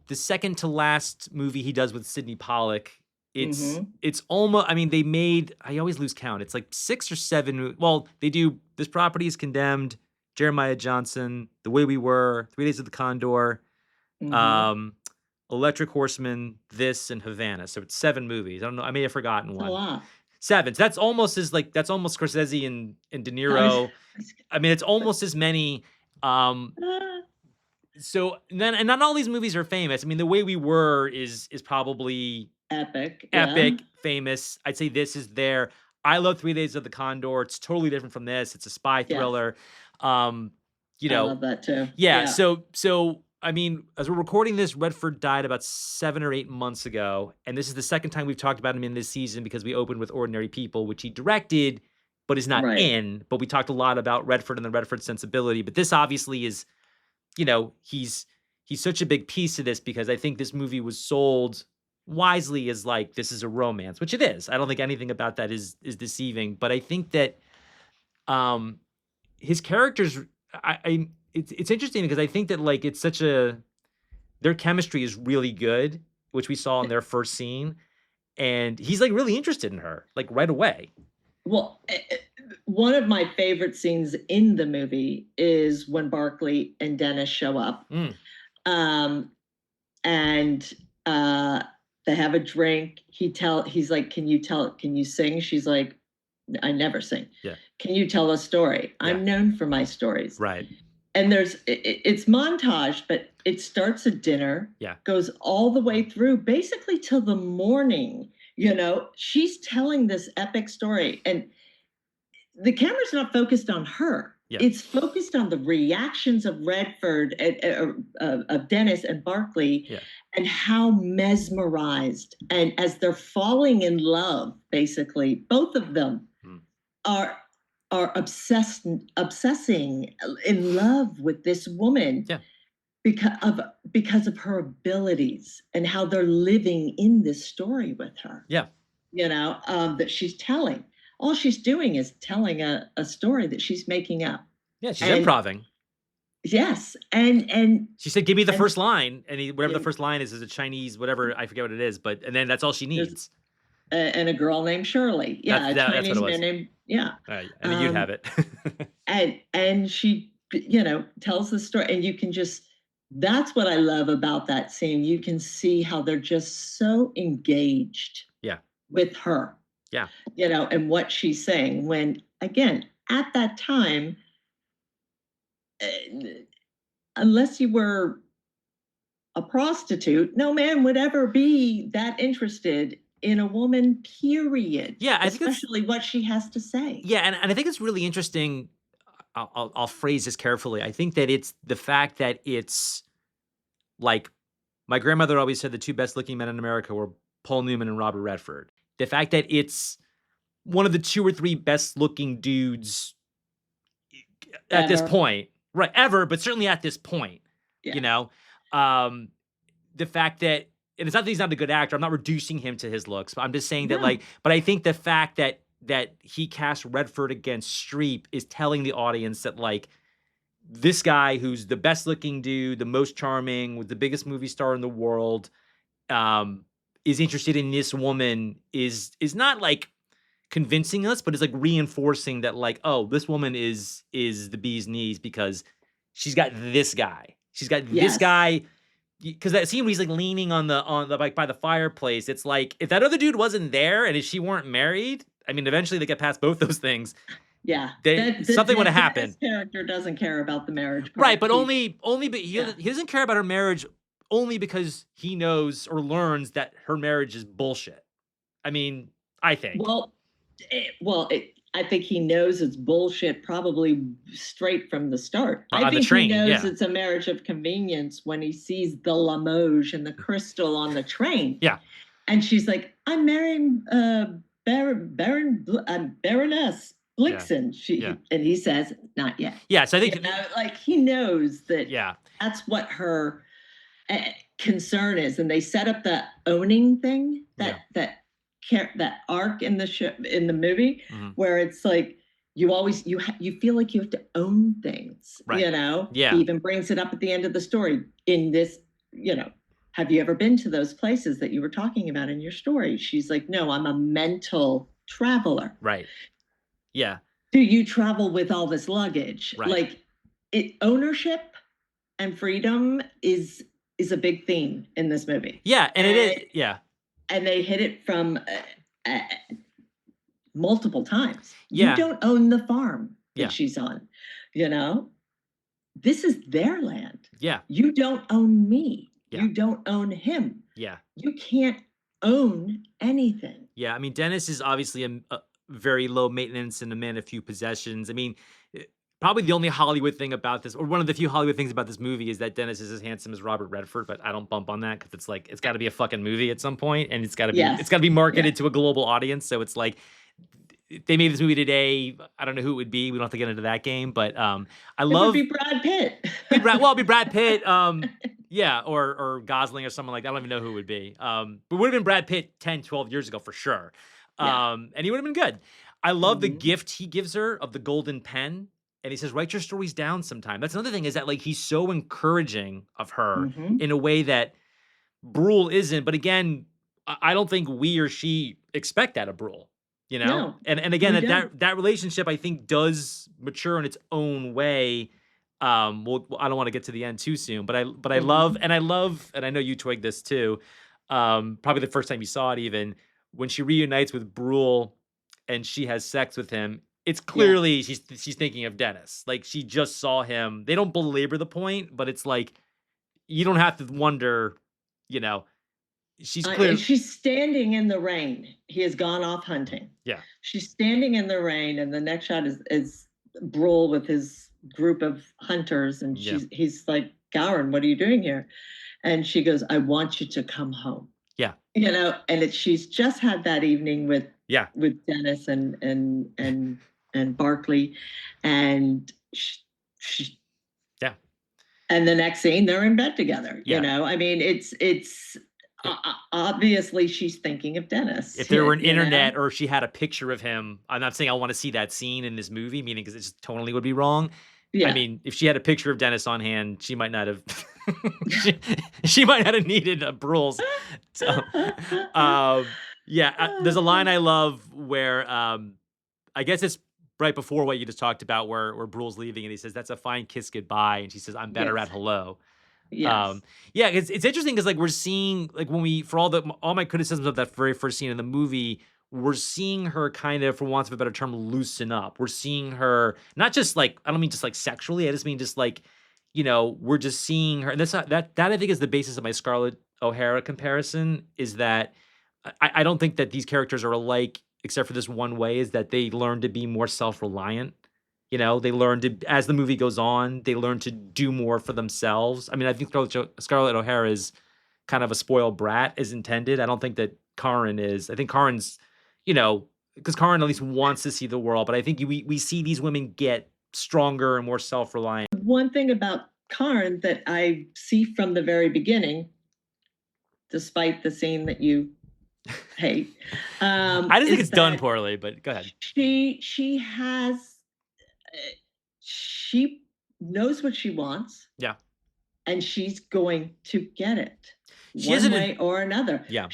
the second to last movie he does with Sidney Pollack. mhm. It's almost. I mean, they made. I always lose count. It's like 6 or 7. Well, they do. This Property is Condemned, Jeremiah Johnson, The Way We Were, 3 Days of the Condor, Mhm. um, Electric Horseman, this, and Havana. So it's 7 movies. I don't know. I may have forgotten It's a one. lot. 7. So that's almost Scorsese and De I was Niro. I mean, it's almost as many. Um, ah, so then, and not all these movies are famous. I mean, The Way We Were is probably epic. Yeah. epic, famous. I'd say this is there. I love 3 Days of the Condor. It's totally different from this. It's a spy Yes. thriller. Um, you I know, love that too. yeah, Yeah. so I mean, as we're recording this, Redford died about 7 or 8 months ago, and this is the second time we've talked about him in this season because we opened with Ordinary People, which he directed but is not Right. in. But we talked a lot about Redford and the Redford sensibility. But this obviously is, he's such a big piece of this because I think this movie was sold wisely as like this is a romance, which it is. I don't think anything about that is deceiving, but I think that um his characters I it's interesting because I think that like it's such a their chemistry is really good, which we saw in their first scene, and he's like really interested in her like right away. Well, one of my favorite scenes in the movie is when Barkley and Dennis show up. Mm, Um, and they have a drink. He's like, can you sing? She's like, I never sing. yeah, Can you tell a story? yeah, I'm known for my stories. right, And it's montage, but it starts at dinner, yeah, goes all the way through basically till the morning. She's telling this epic story, and the camera's not focused on her. yeah, It's focused on the reactions of Redford, of Dennis and Barkley, yeah, and how mesmerized, and as they're falling in love, basically, both of them mm, are obsessing in love with this woman yeah, because of her abilities and how they're living in this story with her, yeah, that she's telling. All she's doing is telling a story that she's making up. yeah. She's And improving. yes, and She said, "Give me the and first line," and whatever the you first line is a Chinese whatever I forget what it is, but and then that's all she there's needs. and a girl named Shirley. Yeah, a That's what it Chinese man was. named, yeah. And then you'd have Um, it. and she tells the story, and you can just that's what I love about that scene. You can see how they're just so engaged Yeah, with her, yeah, and what she's saying, when again at that time, uh, unless you were a prostitute, no man would ever be that interested in a woman, period, Yeah, I think it's especially what she has to say. yeah, and I think it's really interesting. I'll phrase this carefully. I think that it's the fact that it's like my grandmother always said the two best looking men in America were Paul Newman and Robert Redford. The fact that it's one of the two or three best looking dudes at this Ever. point, right? Ever, but certainly at this point, you Yes. know, um, the fact that, and it's not that he's not a good actor. I'm not reducing him to his looks, but I'm just saying that, like, No. but I think the fact that he cast Redford against Streep is telling the audience that, like, this guy who's the best looking dude, the most charming, was the biggest movie star in the world, um, is interested in this woman is not like convincing us, but it's like reinforcing that, like, oh, this woman is the bee's knees because she's got this guy. She's got this Yes. guy. Because that scene where he's like leaning on the like by the fireplace, it's like if that other dude wasn't there and if she weren't married, I mean, eventually they get past both those things. Yeah. They That something would have Dennis happened, character doesn't care about the marriage right? part. But only but Yeah. he doesn't care about her marriage only because he knows or learns that her marriage is bullshit. I mean, I think Well, I think he knows it's bullshit probably straight from the start. I on the think he train, knows yeah, it's a marriage of convenience when he sees the Limoges and the crystal on the train. yeah, And she's like, I'm marrying Baroness yeah, Blixen. yeah, And he says, not yet. yeah. So I think, Like he knows that yeah, that's what her concern is, and they set up the owning thing yeah, that arc in the show, in the movie, mhm, where it's like you always you feel like you have to own things. right, He yeah, even brings it up at the end of the story in this. Have you ever been to those places that you were talking about in your story? She's like, no, I'm a mental traveler. right, yeah, Do you travel with all this luggage? right, Like, ownership and freedom is a big theme in this movie, yeah, and it and is, yeah, they hit it from uh, multiple times. You yeah, don't own the farm that yeah, she's on. You know, this is their land. yeah, You don't own me. yeah, You don't own him. yeah. You can't own anything. Yeah, I mean, Dennis is obviously a very low maintenance and a man of few possessions. I mean, probably the only Hollywood thing about this, or one of the few Hollywood things about this movie, is that Dennis is as handsome as Robert Redford. But I don't bump on that because it's like it's got to be a fucking movie at some point, and it's got Yes. to be Yeah. marketed to a global audience. So it's like if they made this movie today, I don't know who it would be. We don't have to get into that game, but I It would love be Brad Pitt. It'd be Brad Pitt. Yeah, or Gosling or someone like that. I don't even know who it would be. But would have been Brad Pitt 10, 12 years ago for sure. Yeah. And he would have been good. I love the Mhm. gift he gives her of the golden pen. And he says, write your stories down sometime. That's another thing, is that like he's so encouraging of her Mhm. in a way that Brule isn't. But again, I don't think we or she expect that of Brule, you know? No, And again, we don't. that relationship I think does mature in its own way. Well, I don't want to get to the end too soon, but I love, Mhm. and I know you twigged this too. Probably the first time you saw it, even when she reunites with Brule and she has sex with him, it's Yeah. clearly she's thinking of Dennis. Like she just saw him. They don't belabor the point, but it's like you don't have to wonder, you know, she's And clear. she's standing in the rain. He has gone off hunting. Yeah, She's standing in the rain, and the next shot is Brule with his group of hunters, and yeah, he's like, Gowan, what are you doing here? And she goes, I want you to come home. yeah, And she's just had that evening with yeah, Dennis and Barkley, and she yeah, and the next scene they're in bed together. yeah. I mean, it's obviously she's thinking of Dennis. If there were an You know, internet or if she had a picture of him, I'm not saying I want to see that scene in this movie, meaning because it just totally would be wrong. I yeah. mean, if she had a picture of Dennis on hand, she might not have. she, she might not have needed a Brules. So, yeah, there's a line I love where I guess it's right before what you just talked about, where Brule's leaving and he says, "That's a fine kiss goodbye," and she says, "I'm better at Yes, hello." yes, Yeah, it's interesting because like we're seeing like when we for all my criticisms of that very first scene in the movie, we're seeing her kind of, for want of a better term, loosen up. We're seeing her not just like I don't mean just like sexually. I just mean just like we're just seeing her. And that's not, that I think is the basis of my Scarlett O'Hara comparison is that I don't think that these characters are alike, except for this one way, is that they learn to be more self-reliant. You know, they learn to, as the movie goes on, they learn to do more for themselves. I mean, I think Scarlett O'Hara is kind of a spoiled brat as intended. I don't think that Karen is. I think Karen's, you know, because Karen at least wants to see the world, but I think we see these women get stronger and more self-reliant. One thing about Karn that I see from the very beginning, despite the scene that you hate, I just think is it's done that poorly, but go ahead. she has she knows what she wants Yeah. and she's going to get it She one isn't. way or another. Yeah.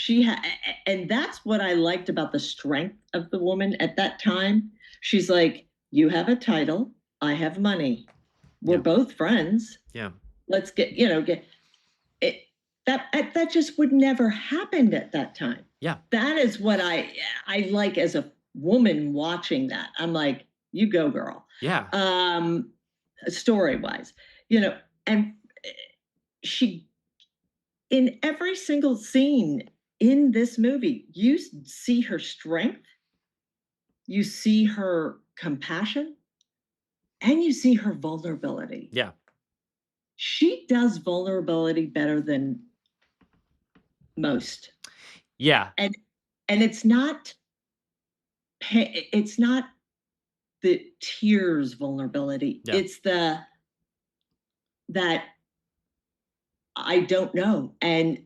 And that's what I liked about the strength of the woman at that time. She's like, you have a title, I have money. We're Yeah. both friends. Yeah. Let's get it. That just would never happen at that time. Yeah. That is what I like as a woman watching that. I'm like, you go, girl. Yeah. Story wise, and she, in every single scene in this movie, you see her strength, you see her compassion, and you see her vulnerability. Yeah. She does vulnerability better than most. Yeah. And it's not the tears vulnerability. Yeah. It's that I don't know and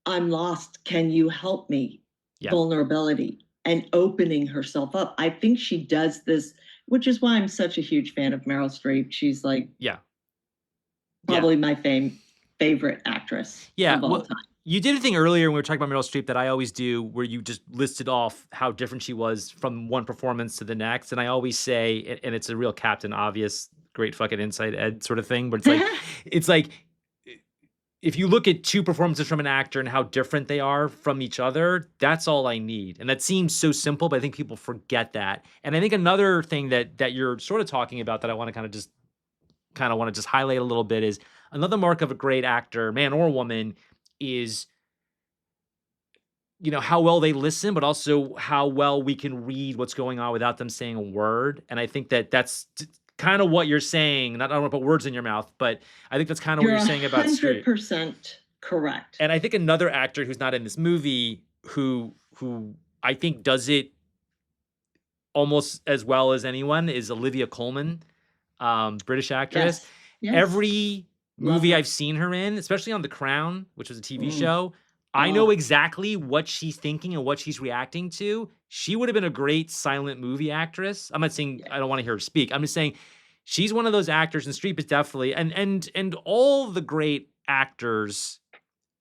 I'm lost. Can you help me? Yeah. Vulnerability and opening herself up. I think she does this, which is why I'm such a huge fan of Meryl Streep. She's like Yeah. probably my favorite actress of all time. You did a thing earlier when we were talking about Meryl Streep that I always do, where you just listed off how different she was from one performance to the next. And I always say, and it's a real Captain Obvious, great fucking insight, Ed sort of thing. But it's like, if you look at two performances from an actor and how different they are from each other, that's all I need. And that seems so simple, but I think people forget that. And I think another thing that you're sort of talking about that I want to just highlight a little bit is another mark of a great actor, man or woman, is how well they listen, but also how well we can read what's going on without them saying a word. And I think that that's kind of what you're saying. I don't want to put words in your mouth, but I think that's kind of what you're saying about Streep. 100% correct. And I think another actor who's not in this movie who I think does it almost as well as anyone is Olivia Colman, British actress. Yes. Every movie I've seen her in, especially on The Crown, which was a TV show, I know exactly what she's thinking and what she's reacting to. She would have been a great silent movie actress. I'm not saying I don't want to hear her speak. I'm just saying she's one of those actors, and Streep is definitely, and all the great actors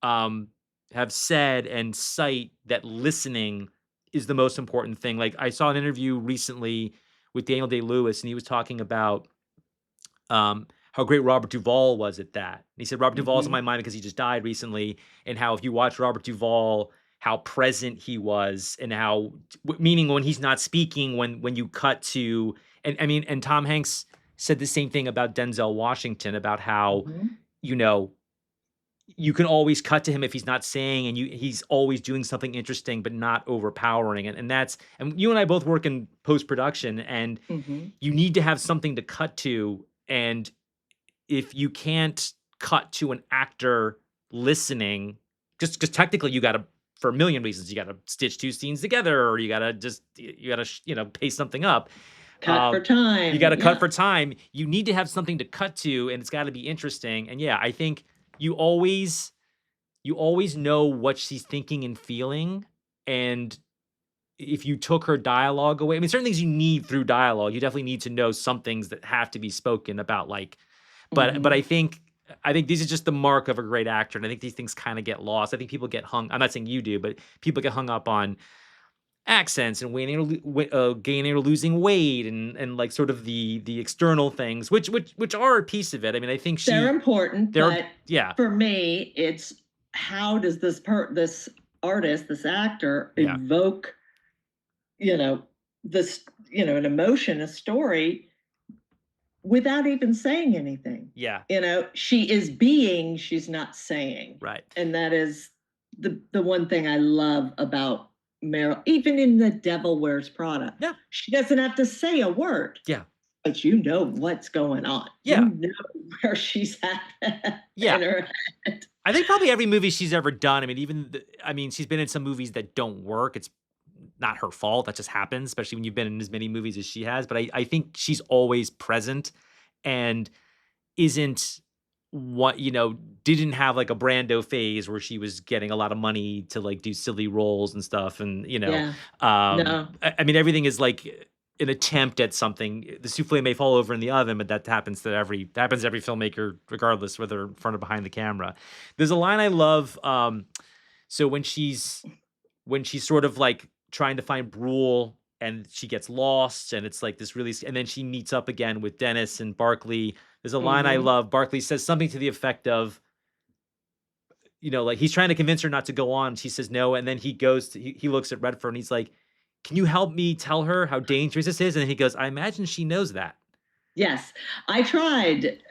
have said and cite that listening is the most important thing. Like I saw an interview recently with Daniel Day-Lewis, and he was talking about how great Robert Duvall was at that. And he said, Robert Duvall's in my mind because he just died recently, and how if you watch Robert Duvall, how present he was, and how, meaning when he's not speaking, when you cut to, and Tom Hanks said the same thing about Denzel Washington, about how, you can always cut to him if he's not saying, and he's always doing something interesting, but not overpowering. And you and I both work in post-production, and you need to have something to cut to. And if you can't cut to an actor listening, just because technically you got to, for a million reasons, you got to stitch two scenes together, or you got to pace something up. Cut for time. You got to cut for time. You need to have something to cut to, and it's got to be interesting. And I think you always know what she's thinking and feeling. And if you took her dialogue away, I mean, certain things you need through dialogue, you definitely need to know some things that have to be spoken about, like, but I think this is just the mark of a great actor. And I think these things kind of get lost. I think people get hung, I'm not saying you do, but people get hung up on accents and gaining or losing weight and like sort of the external things, which are a piece of it. I mean, I think they're important, but for me, it's how does this artist, this actor evoke, this, an emotion, a story without even saying anything. Yeah. She is being, she's not saying. Right. And that is the one thing I love about Meryl, even in The Devil Wears Prada, Yeah. she doesn't have to say a word, Yeah. but you know what's going on. You Yeah. know where she's at Yeah. in her head. I think probably every movie she's ever done, I mean, she's been in some movies that don't work. It's not her fault. That just happens, especially when you've been in as many movies as she has. But I think she's always present and isn't what, didn't have like a Brando phase where she was getting a lot of money to like do silly roles and stuff. And, Yeah. No. I mean, everything is like an attempt at something. The souffle may fall over in the oven, but that happens to every filmmaker, regardless whether in front or behind the camera. There's a line I love. So when she's sort of like trying to find Brule and she gets lost and it's like this really, and then she meets up again with Dennis and Barkley. There's a line I Mhm. love. Barkley says something to the effect of, like he's trying to convince her not to go on. She says no. And then he looks at Redford and he's like, can you help me tell her how dangerous this is? And then he goes, I imagine she knows that. Yes. I tried,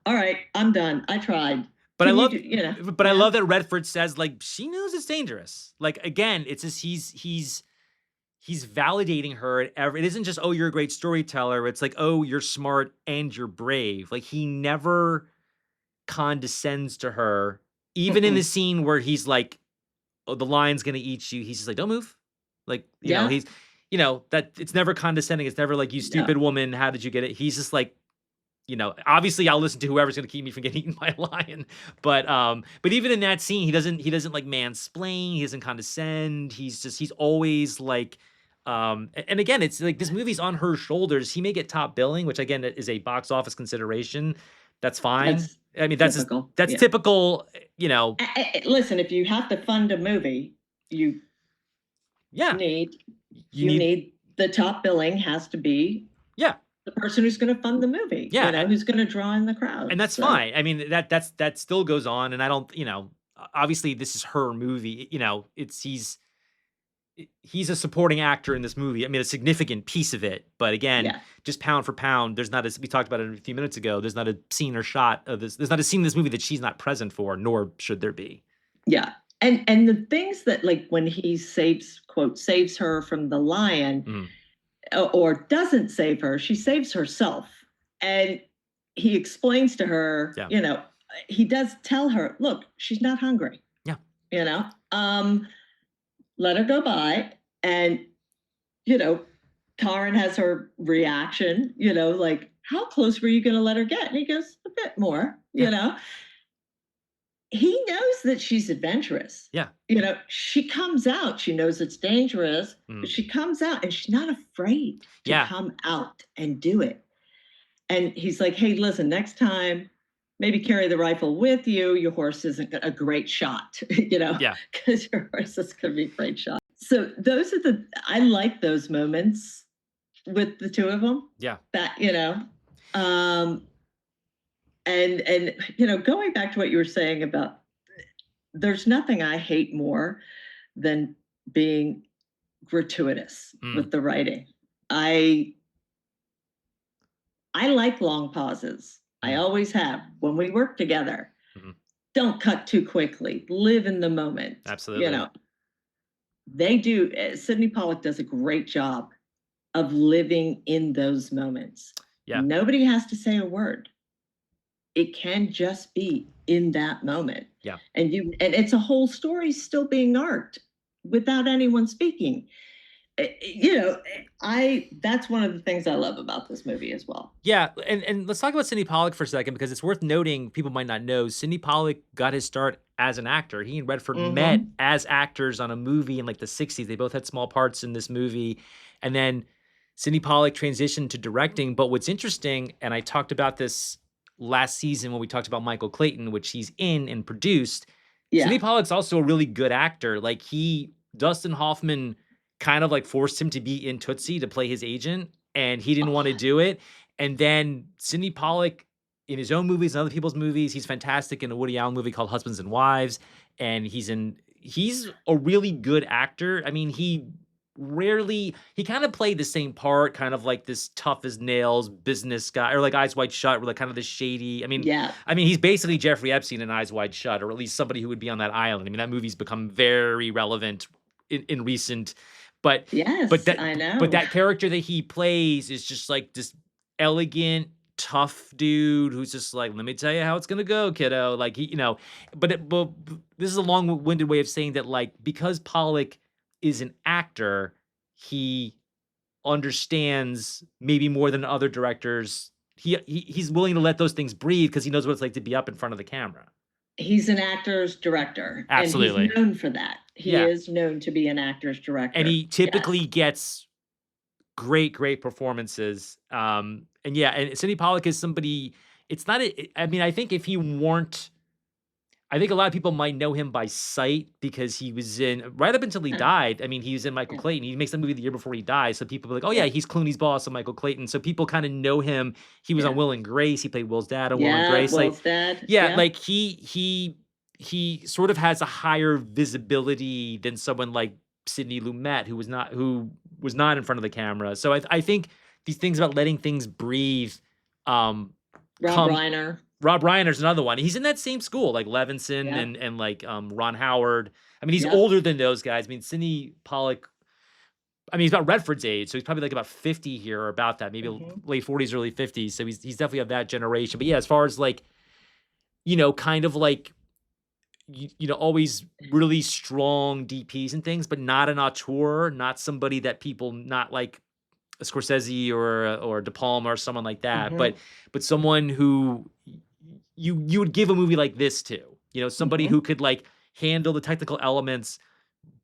"All right, I'm done. I tried. But I Can you love do," but I yeah. love that Redford says, like, she knows it's dangerous. Like, again, it's just he's validating her at it isn't just, "Oh, you're a great storyteller." It's like, "Oh, you're smart and you're brave." Like, he never condescends to her, even in the Mm-mm. scene where he's like, "Oh, the lion's gonna eat you." He's just like, "Don't move." Like, Yeah. that it's never condescending. It's never like, "You No. stupid woman, how did you get it?" He's just like, obviously I'll listen to whoever's gonna keep me from getting eaten by a lion. But even in that scene, he doesn't like mansplain, he doesn't condescend. He's always like, and again, it's like this movie's on her shoulders. He may get top billing, which again is a box office consideration. That's fine. That's I mean, typical. that's Yeah. typical, Listen, if you have to fund a movie, you yeah, need you you need, need the top billing has to be yeah, the person who's gonna fund the movie, yeah. who's gonna draw in the And crowds, that's so fine. I mean, that still goes on, and I don't, obviously this is her movie. It's he's a supporting actor in this movie. I mean, a significant piece of it. But again, yeah, just pound for pound, there's not as we talked about it a few minutes ago. There's not a scene or shot of this. There's not a scene in this movie that she's not present for, nor should there be. yeah. And the things that, like, when he "saves her" from the lion, Mhm. or doesn't save her, she saves herself. And he explains to her, Yeah, he does tell her, look, she's not hungry, yeah, you know, um, let her go by. And, you know, Karen has her reaction, like, how close were you going to let her get? And he goes, a bit more, yeah, He knows that she's adventurous. yeah, She comes out, she knows it's dangerous, but mhm. she comes out and she's not afraid to Yeah, come out and do it. And he's like, hey, listen, next time, maybe carry the rifle with you. Your horse isn't a great shot, yeah, because your horse is going to be a great shot. So I like those moments with the two of them yeah, that, um, and going back to what you were saying about, there's nothing I hate more than being gratuitous mm, with the writing. I I like long pauses. I mm, always have when we work together. mhm. Don't cut too quickly. Live in the moment. Absolutely. They do. Sidney Pollack does a great job of living in those moments. Yeah, Nobody has to say a word. It can just be in that moment. yeah. And it's a whole story still being arced without anyone speaking. I that's one of the things I love about this movie as well. Yeah, and let's talk about Sidney Pollack for a second because it's worth noting. People might not know Sidney Pollack got his start as an actor. He and Redford met Mhm. as actors on a movie in like the '60s. They both had small parts in this movie, and then Sidney Pollack transitioned to directing. But what's interesting, and I talked about this last season when we talked about Michael Clayton, which he's in and produced. Sidney Yeah. Pollack's also a really good actor. Like Dustin Hoffman kind of like forced him to be in Tootsie to play his agent, and he didn't want to Oh, do it. And then Sidney Pollack in his own movies and other people's movies, he's fantastic in a Woody Allen movie called Husbands and Wives, and he's a really good actor. I mean, rarely he kind of played the same part, kind of like this tough as nails business guy, or like Eyes Wide Shut, or like kind of this shady. Yeah. He's basically Jeffrey Epstein in Eyes Wide Shut, or at least somebody who would be on that island. That movie's become very relevant in recent, but but Yes, that I but know. that character that he plays is just like this elegant, tough dude who's just like, let me tell you how it's gonna go, kiddo. Like but this is a long-winded way of saying that, like, because Pollock is an actor, he understands maybe more than other directors. He's willing to let those things breathe because he knows what it's like to be up in front of the camera. He's an actor's director, and he's Absolutely. known for that. He Yeah. is known to be an actor's And director. he Yes. typically gets great performances. And yeah, and Sidney Pollack is somebody. It's not. I think if he weren't, I think a lot of people might know him by sight because he was in right up until he Yeah, died. He was in Michael yeah, Clayton. He makes the movie the year before he dies, so people are like, "Oh yeah, yeah, he's Clooney's boss on Michael Clayton." So people kind of know him. He was on yeah. Will and Grace. He played Will's dad on Will and Yeah, Grace. Like, Will's dead. yeah, Yeah. like he sort of has a higher visibility than someone like Sidney Lumet, who was not in front of the camera. So I think these things about letting things breathe, um, Rob come. Reiner. Rob Reiner's another one. He's in that same school, like Levinson Yep, and like Ron Howard. He's yep. older than those guys. Sidney Pollack. He's about Redford's age, so he's probably like about 50 here, or about that, maybe Mhm, late 40s, early 50s. So he's definitely of that generation. But yeah, as far as like, kind of like always really strong DPs and things, but not an auteur, not somebody that people, not like a Scorsese or De Palma or someone like that, mhm, but someone who you would give a movie like this to, somebody mhm. who could like handle the technical elements,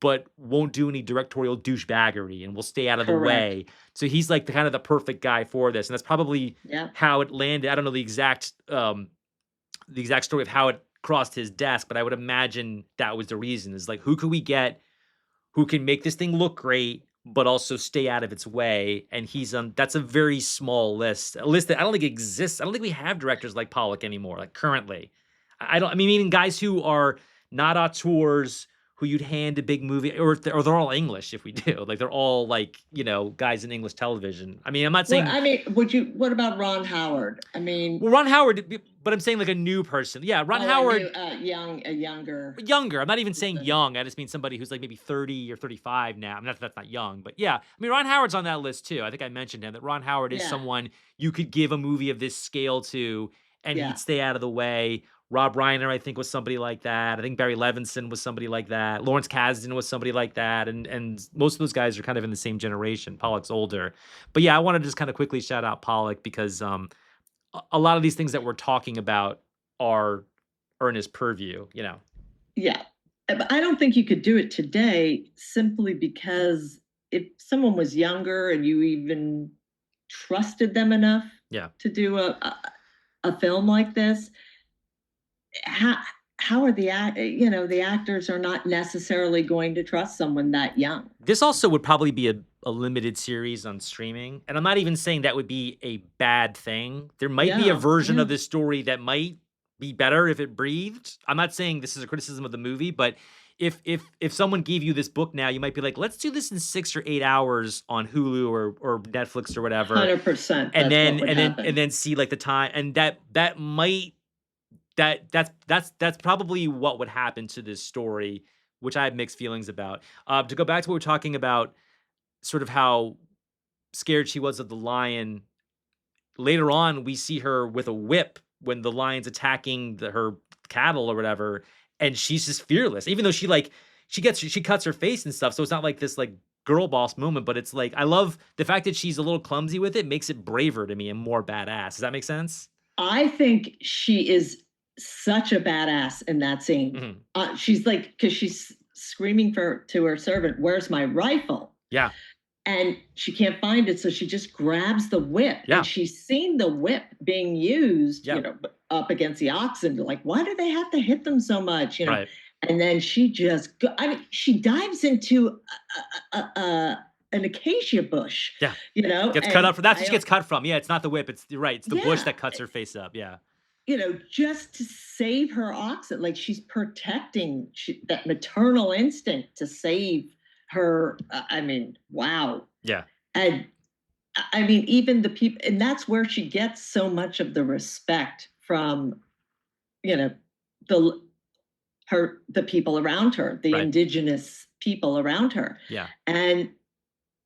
but won't do any directorial douchebaggery and will stay out of the Correct. way. So he's like the kind of the perfect guy for this, and that's probably Yep. how it landed. I don't know the exact story of how it crossed his desk, but I would imagine that was the reason. Is like, who could we get who can make this thing look great, but also stay out of its way? And he's on. That's a very small list, a list that I don't think exists. I don't think we have directors like Pollock anymore, like currently. I don't. Meaning guys who are not auteurs, who you'd hand a big movie, or they're all English. If we do, like, they're all like guys in English television. I'm not Well, saying. I mean, what about Ron Howard? I mean, Well, Ron Howard, but I'm saying like a new person. Yeah, Ron oh, I knew Howard. a younger Younger. I'm not even saying person. young. I just mean somebody who's like maybe 30 or 35 now. That's not young, but yeah. Ron Howard's on that list too. I think I mentioned him, that Ron Howard is Yeah, someone you could give a movie of this scale to, and he'd yeah. stay out of the way. Rob Reiner, I think, was somebody like that. I think Barry Levinson was somebody like that. Lawrence Kasdan was somebody like that. And most of those guys are kind of in the same generation. Pollock's older. But yeah, I want to just kind of quickly shout out Pollock because a lot of these things that we're talking about are in his purview. Yeah. But I don't think you could do it today simply because if someone was younger and you even trusted them enough Yeah. to do a film like this, how how are the actors are not necessarily going to trust someone that young. This also would probably be a limited series on streaming, and I'm not even saying that would be a bad thing. There might be a Yeah, version yeah. of this story that might be better if it breathed. I'm not saying this is a criticism of the movie, but if someone gave you this book now, you might be like, "Let's do this in 6 or 8 hours on Hulu or Netflix or whatever." 100% And that's what then would and then and happen. then see like the time, and that might that's probably what would happen to this story, which I have mixed feelings about. To go back to what we're talking about, sort of how scared she was of the lion. Later on, we see her with a whip when the lion's attacking her cattle or whatever, and she's just fearless. Even though she cuts her face and stuff, so it's not like this like girl boss moment, but it's like I love the fact that she's a little clumsy with it, makes it braver to me and more badass. Does that make sense? I think she is such a badass in that scene. Mhm. She's like, because she's screaming for to her servant, "Where's my rifle?" Yeah, And she can't find it, so she just grabs the whip, and yeah, she's seen the whip being used, yeah. up against the oxen. Like, why do they have to hit them so much? Right. And then she just, I mean, she dives into an acacia bush, Yeah. Gets cut and up for that's what I she don't, gets cut from. Yeah, it's not the whip. It's you're right. It's the bush yeah, that cuts her face up. Yeah. just to save her oxen, like she's protecting that maternal instinct to save her, I mean, wow. Yeah. And I mean, even the people, and that's where she gets so much of the respect from, you know, the the people around her, the Right. indigenous people around her. Yeah. And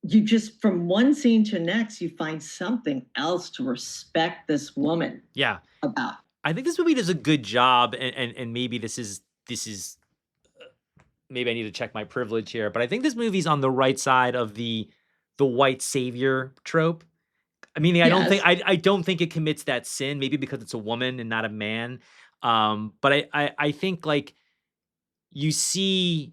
you just, from one scene to next, you find something else to respect this woman Yeah. about. I think this movie does a good job, and maybe this is maybe I need to check my privilege here, but I think this movie's on the right side of the white savior trope. I mean, Yes. I don't think it commits that sin, maybe because it's a woman and not a man. But I think like you see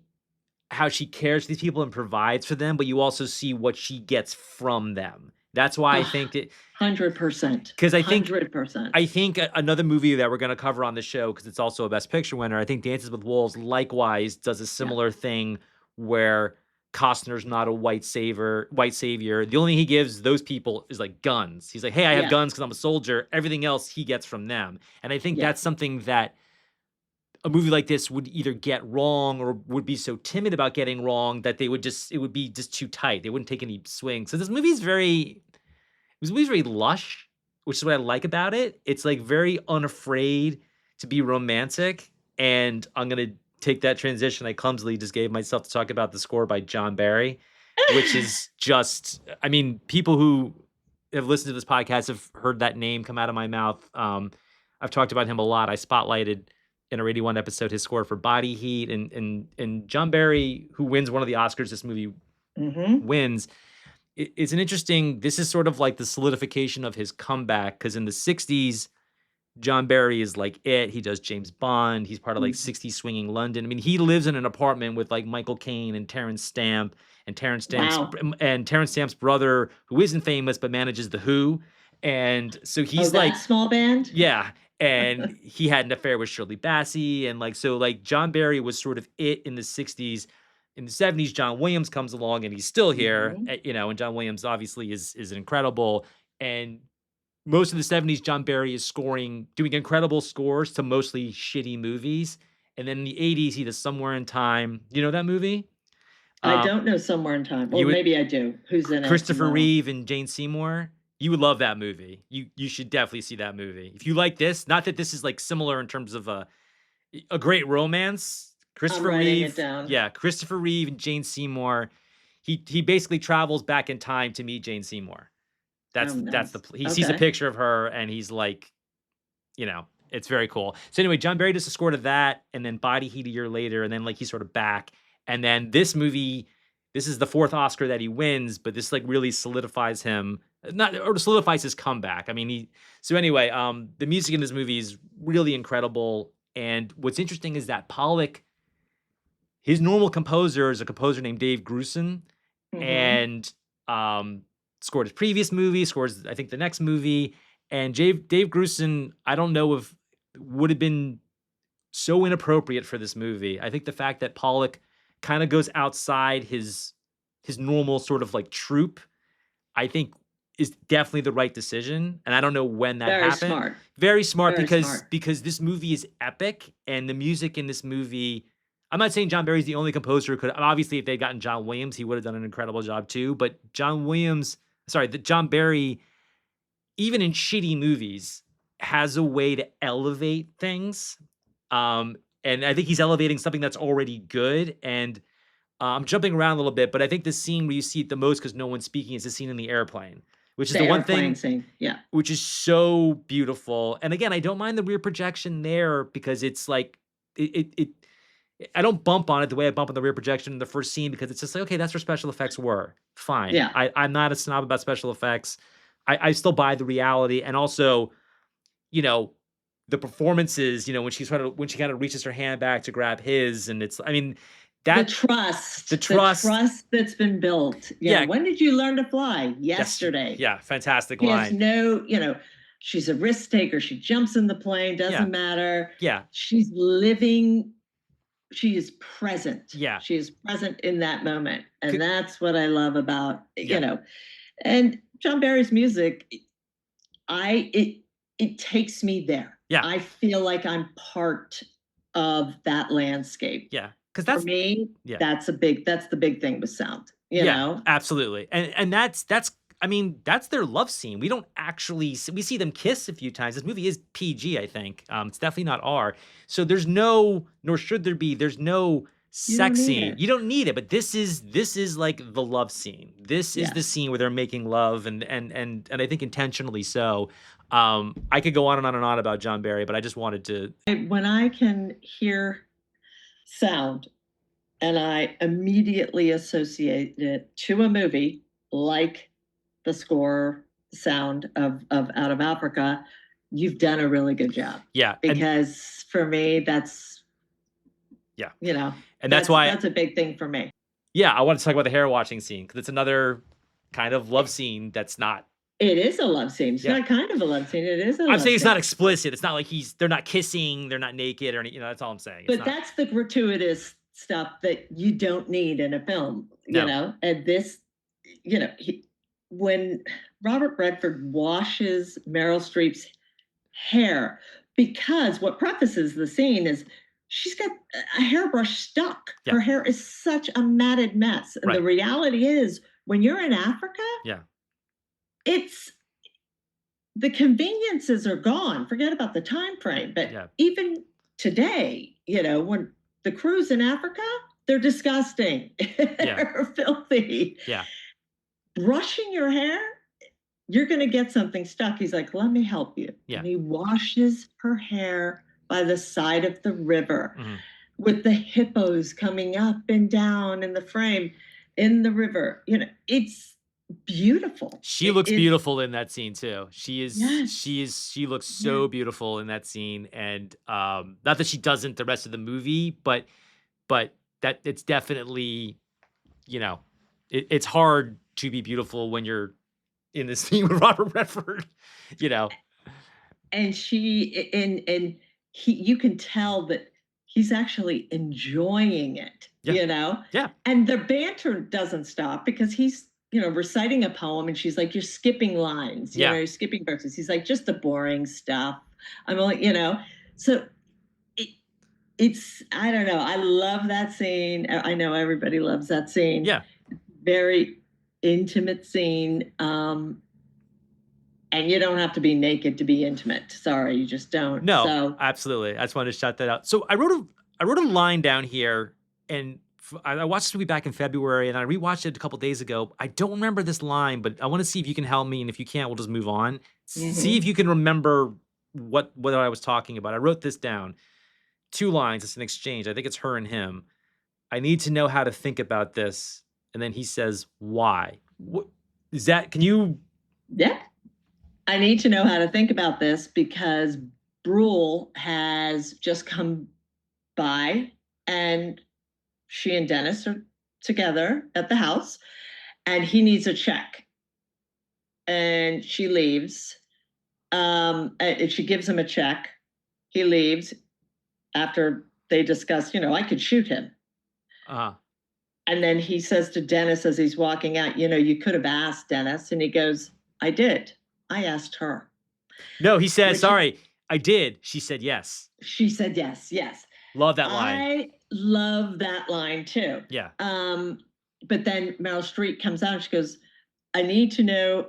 how she cares for these people and provides for them, but you also see what she gets from them. That's why I think it 100%. because 100%. another movie that we're gonna cover on the show, because it's also a Best Picture winner, I think Dances with Wolves likewise does a Yeah. similar thing where Costner's not a white savior. The only thing he gives those people is, like, guns. He's like, "Hey, I have Yeah. guns because 'cause I'm a soldier." Everything else he gets from them, and I think Yeah. that's something that a movie like this would either get wrong or would be so timid about getting wrong that it would be just too tight. They wouldn't take any swings. So this movie's very lush, which is what I like about it. It's, like, very unafraid to be romantic, and I'm gonna take that transition I clumsily just gave myself to talk about the score by John Barry, which is just I mean, people who have listened to this podcast have heard that name come out of my mouth. I've talked about him a lot. I spotlighted in a Radio 1 episode his score for Body Heat, and John Barry, who wins one of the Oscars this movie Mhm. wins, it's an interesting this is sort of like the solidification of his comeback because in the 60s, John Barry is like it. He does James Bond. He's part of like Mhm. 60s swinging London. I mean, he lives in an apartment with like Michael Caine and Wow. Terrence Stamp's brother, who isn't famous but manages the Who. And so Oh, he's that like, small band? yeah. And he had an affair with Shirley Bassey. And like, so like John Barry was sort of it in the 60s. In the 70s, John Williams comes along and he's still here, Mhm. and John Williams obviously is incredible. And most of the 70s, John Barry is doing incredible scores to mostly shitty movies. And then in the 80s, he does Somewhere in Time. You know that movie? I Um, don't know Somewhere in Time. Well, you would maybe I do. Who's in it? Christopher No. Reeve and Jane Seymour. You would love that movie. You should definitely see that movie. If you like this, not that this is like similar in terms of a great romance. I'm writing it down. Christopher Reeve and Jane Seymour. He basically travels back in time to meet Jane Seymour. Oh, That's nice. he sees a Okay. picture of her and he's like, it's very cool. So anyway, John Barry does the score to that, and then Body Heat a year later, and then like he's sort of back. And then this movie, this is the fourth Oscar that he wins, but this like really solidifies him, not or solidifies his comeback. I mean, so anyway, the music in this movie is really incredible. And what's interesting is that Pollock, his normal composer is a composer named Dave Grusin, Mhm. and um, scored his previous movie, scores I think the next movie. And Dave Grusin, I don't know if would have been so inappropriate for this movie. I think the fact that Pollock kind of goes outside his normal sort of like troop, I think is definitely the right decision. And I don't know when that Very happened. smart. Very smart Very because smart. this movie is epic and the music in this movie. I'm not saying John Barry's the only composer who could obviously if they'd gotten John Williams, he would have done an incredible job too. But the John Barry, even in shitty movies, has a way to elevate things. Um, and I think he's elevating something that's already good. And I'm jumping around a little bit, but I think the scene where you see it the most because no one's speaking is the scene in the airplane, which is The the one airplane thing scene. Yeah. which is so beautiful. And again, I don't mind the rear projection there because it's like it I don't bump on it the way I bump on the rear projection in the first scene because it's just like, okay, that's where special effects were. Fine. Yeah. I'm not a snob about special effects. I still buy the reality. And also, you know, the performances, when she kind of reaches her hand back to grab his, and it's I mean, The that the trust, the trust, trust that's been built. yeah, When did you learn to fly? yes, Yesterday. yeah, fantastic He has line. no, she's a risk taker. She jumps in the plane, Yeah, doesn't matter. yeah, She's living, she is present. yeah, She is present in that moment. And c- that's what I love about, yeah, and John Barry's music, it takes me there. yeah, I feel like I'm part of that landscape. yeah. 'Cause For that's me, yeah. that's the big thing with sound, you Yeah, know? absolutely, and that's I mean, that's their love scene. We don't actually we see them kiss a few times. This movie is PG, I think. It's definitely not R. So there's no nor should there be, there's no You don't sex need scene. it. You don't need it, but this is like the love scene. This is the Yes. scene where they're making love and I think intentionally so. I could go on and on and on about John Barry, but I just wanted to When I can hear sound and I immediately associate it to a movie like the score sound of Out of Africa, you've done a really good job. yeah, and Because for me, yeah. you know, And that's why that's a big thing for me. yeah, I wanted to talk about the hair washing scene because it's another kind of love scene that's not It is a love scene. It's yeah. not kind of a love scene. It is a I'm love saying it's not scene. explicit. It's not like they're not kissing, they're not naked or any, that's all I'm saying. It's But not. that's the gratuitous stuff that you don't need in a film, you No. know? And this, when Robert Redford washes Meryl Streep's hair, because what prefaces the scene is she's got a hairbrush stuck. Yeah. Her hair is such a matted mess. And the Right. reality is, when you're in Africa, Yeah. it's the conveniences are gone. Forget about the time frame. But Yeah. even today, when the crews in Africa, they're disgusting. Yeah. They're filthy. Yeah. Brushing your hair, you're going to get something stuck. He's like, let me help you. Yeah. And he washes her hair by the side of the river Mhm. with the hippos coming up and down in the frame in the river. It's beautiful. She looks It's, beautiful in that scene too. yes. She looks Yeah. so beautiful in that scene and not that she doesn't the rest of the movie, but that it's definitely, you know, it's hard to be beautiful when you're in this scene with Robert Redford, you know. And and you can tell that he's actually enjoying it, Yeah. Yeah. and the banter doesn't stop because he's reciting a poem and she's like, you're skipping lines, Yeah. you're skipping verses. He's like, just the boring stuff. I'm only. So it, it's, I don't know, I love that scene. I know everybody loves that scene. Yeah. Very intimate scene. And you don't have to be naked to be intimate. Sorry, you just don't. No, So, absolutely. I just wanted to shout that out. So I wrote a line down here, and I watched this movie back in February, and I rewatched it a couple days ago. I don't remember this line, but I want to see if you can help me, and if you can't, we'll just move on. See if mhm. you can remember what I was talking about. I wrote this down. Two lines. It's an exchange. I think it's her and him. I need to know how to think about this, and then he says, "Why?" What is that? Can you? Yeah. I need to know how to think about this because Brule has just come by and she and Dennis are together at the house and he needs a check. And she leaves. And she gives him a check. He leaves after they discuss, I could shoot him. Uh, And then he says to Dennis as he's walking out, you could have asked Dennis. And he goes, I did. I asked her. no, he says, Which "Sorry, I did." She said, "Yes." she said yes, yes. Love that line. I love that line too. Yeah. But then Meryl Streep comes out and she goes, I need to know,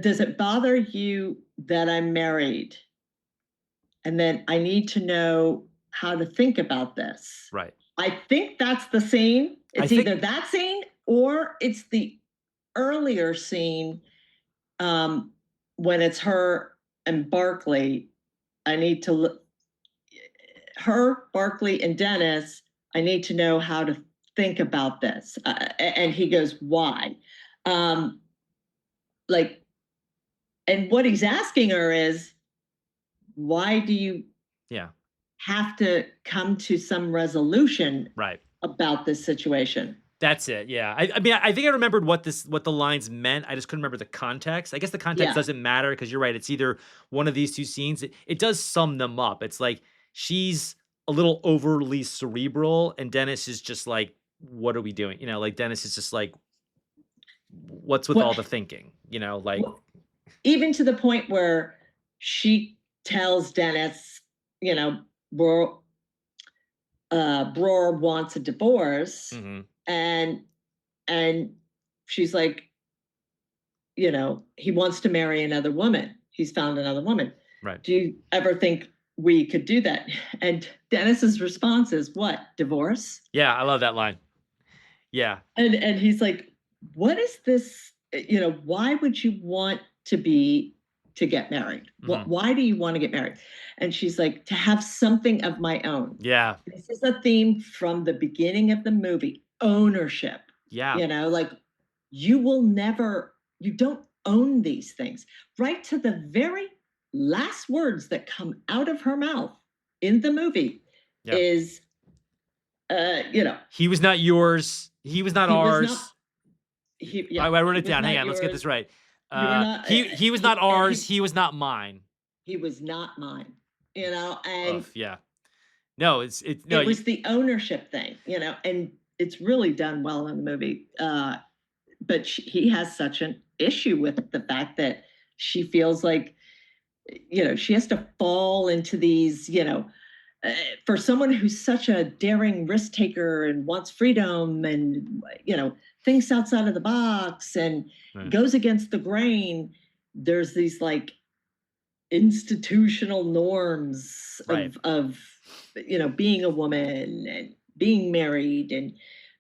does it bother you that I'm married? And then I need to know how to think about this. Right. I think that's the scene. I It's think either that scene or it's the earlier scene when it's her and Barkley. I need to look her, Barkley, and Dennis. I need to know how to think about this. And he goes, why? Um, like, and what he's asking her is, why do you yeah. have to come to some resolution Right. about this situation? That's it. Yeah. I mean, I think I remembered what the lines meant. I just couldn't remember the context. I guess the context Yeah. doesn't matter because you're right. It's either one of these two scenes. It does sum them up. It's like she's a little overly cerebral, and Dennis is just like, "What are we doing?" Like Dennis is just like, "What's with all What, the thinking?" Like, even to the point where she tells Dennis, you know, we're Bror wants a divorce, Mhm. and and she's like, he wants to marry another woman. He's found another woman. Right. Do you ever think we could do that? And Dennis's response is, what? Divorce? Yeah, I love that line. Yeah. And he's like, what is this? Why would you want to get married? Mhm. Why do you want to get married? And she's like, to have something of my own. Yeah. This is a theme from the beginning of the movie, ownership. Yeah. Like, you don't own these things. Right to the very last words that come out of her mouth in the movie Yeah. is, He was not yours. He was not he was not, ours. I wrote he it was down. Hang not on, let's get this yours. right. You were not, He was not and ours. He was not mine. he was not mine, Ugh, and yeah. No, it's no. it was the ownership thing, and it's really done well in the movie. But he has such an issue with the fact that she feels like, she has to fall into these, for someone who's such a daring risk taker and wants freedom and, thinks outside of the box and Right. goes against the grain. There's these like institutional norms Right. of being a woman and being married, and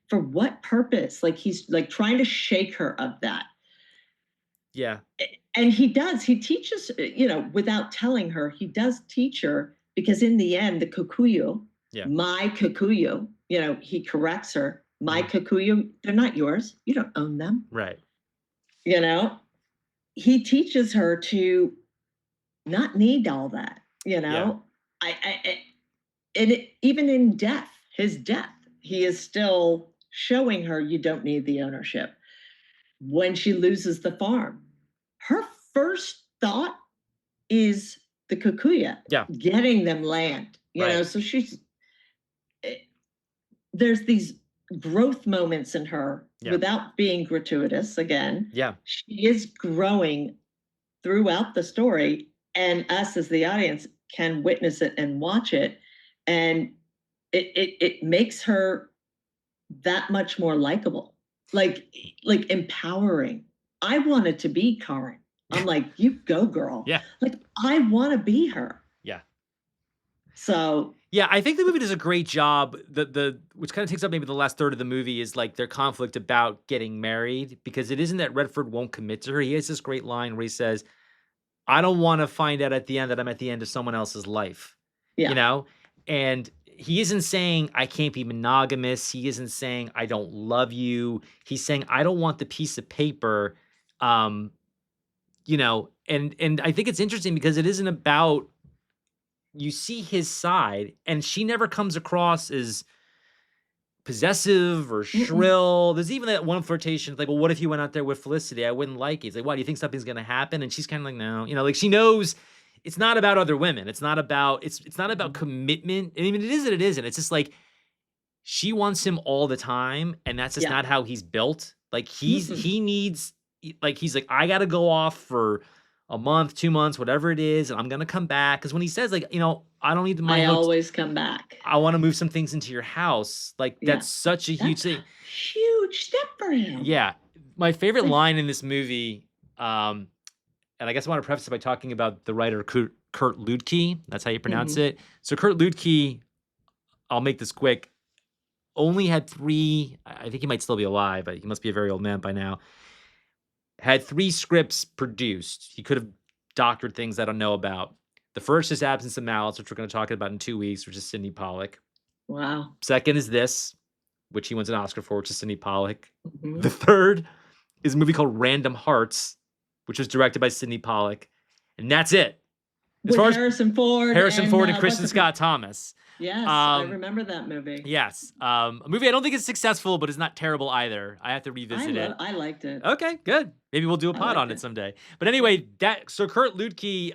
for what purpose? Like, he's like trying to shake her of that. Yeah. And he teaches, without telling her, he does teach her, because in the end, the Kikuyu, Yeah. my Kikuyu, he corrects her, my Mhm. Kikuyu, they're not yours, you don't own them. Right. you know he teaches her to not need all that. Yeah. I and even in death, his death, he is still showing her, you don't need the ownership. When she loses the farm, her first thought is the Kikuya, Yeah. getting them land. Right. So eh, there's these growth moments in her Yeah. without being gratuitous. Again, Yeah. she is growing throughout the story, and us as the audience can witness it and watch it, and it makes her that much more likable, like empowering. I wanted to be Karen. I'm like, you go, girl. Yeah. Like, I want to be her. Yeah. So Yeah, I think the movie does a great job. The which kind of takes up maybe the last third of the movie is like their conflict about getting married, because it isn't that Redford won't commit to her. He has this great line where he says, "I don't want to find out at the end that I'm at the end of someone else's life," you yeah, know? And he isn't saying I can't be monogamous. He isn't saying I don't love you. He's saying I don't want the piece of paper. Um, and I think it's interesting because it isn't about, you see his side, and she never comes across as possessive or mm-mm. shrill. There's even that one flirtation, it's like, well, what if you went out there with Felicity? I wouldn't like it. It's like, why do you think something's gonna happen? And she's kind of like, no, like she knows it's not about other women. It's not about it's not about Mhm. commitment. I mean, it is and it isn't. It's just like she wants him all the time, and that's just Yeah. not how he's built. Like Mm-mm. he needs he's like, I gotta go off for a month, 2 months, whatever it is, and I'm gonna come back. Because when he says like, I don't need my I hooks, always come back. I want to move some things into your house. Like Yeah, that's such a huge that's thing. a huge step for him. Yeah. My favorite Like, line in this movie, and I guess I want to preface it by talking about the writer Kurt Luedtke. That's how you pronounce mhm. it. So Kurt Luedtke, I'll make this quick, only had three, I think he might still be alive, but he must be a very old man by now. Had three scripts produced. He could have doctored things I don't know about. The first is Absence of Malice, which we're going to talk about in 2 weeks, which is Sidney Pollack. Wow. Second is this, which he wins an Oscar for, which is Sidney Pollack. The Mhm. third is a movie called Random Hearts, which was directed by Sidney Pollack. And that's it. As With far as Harrison Ford Harrison and Ford and what's Kristen her Scott Thomas. Yes, I Um, remember that movie. yes. A movie I don't think is successful, but it's not terrible either. I have to revisit it. I liked it. Okay, good. Maybe we'll do a I pod liked on it it. someday. But anyway, so Kurt Luedtke,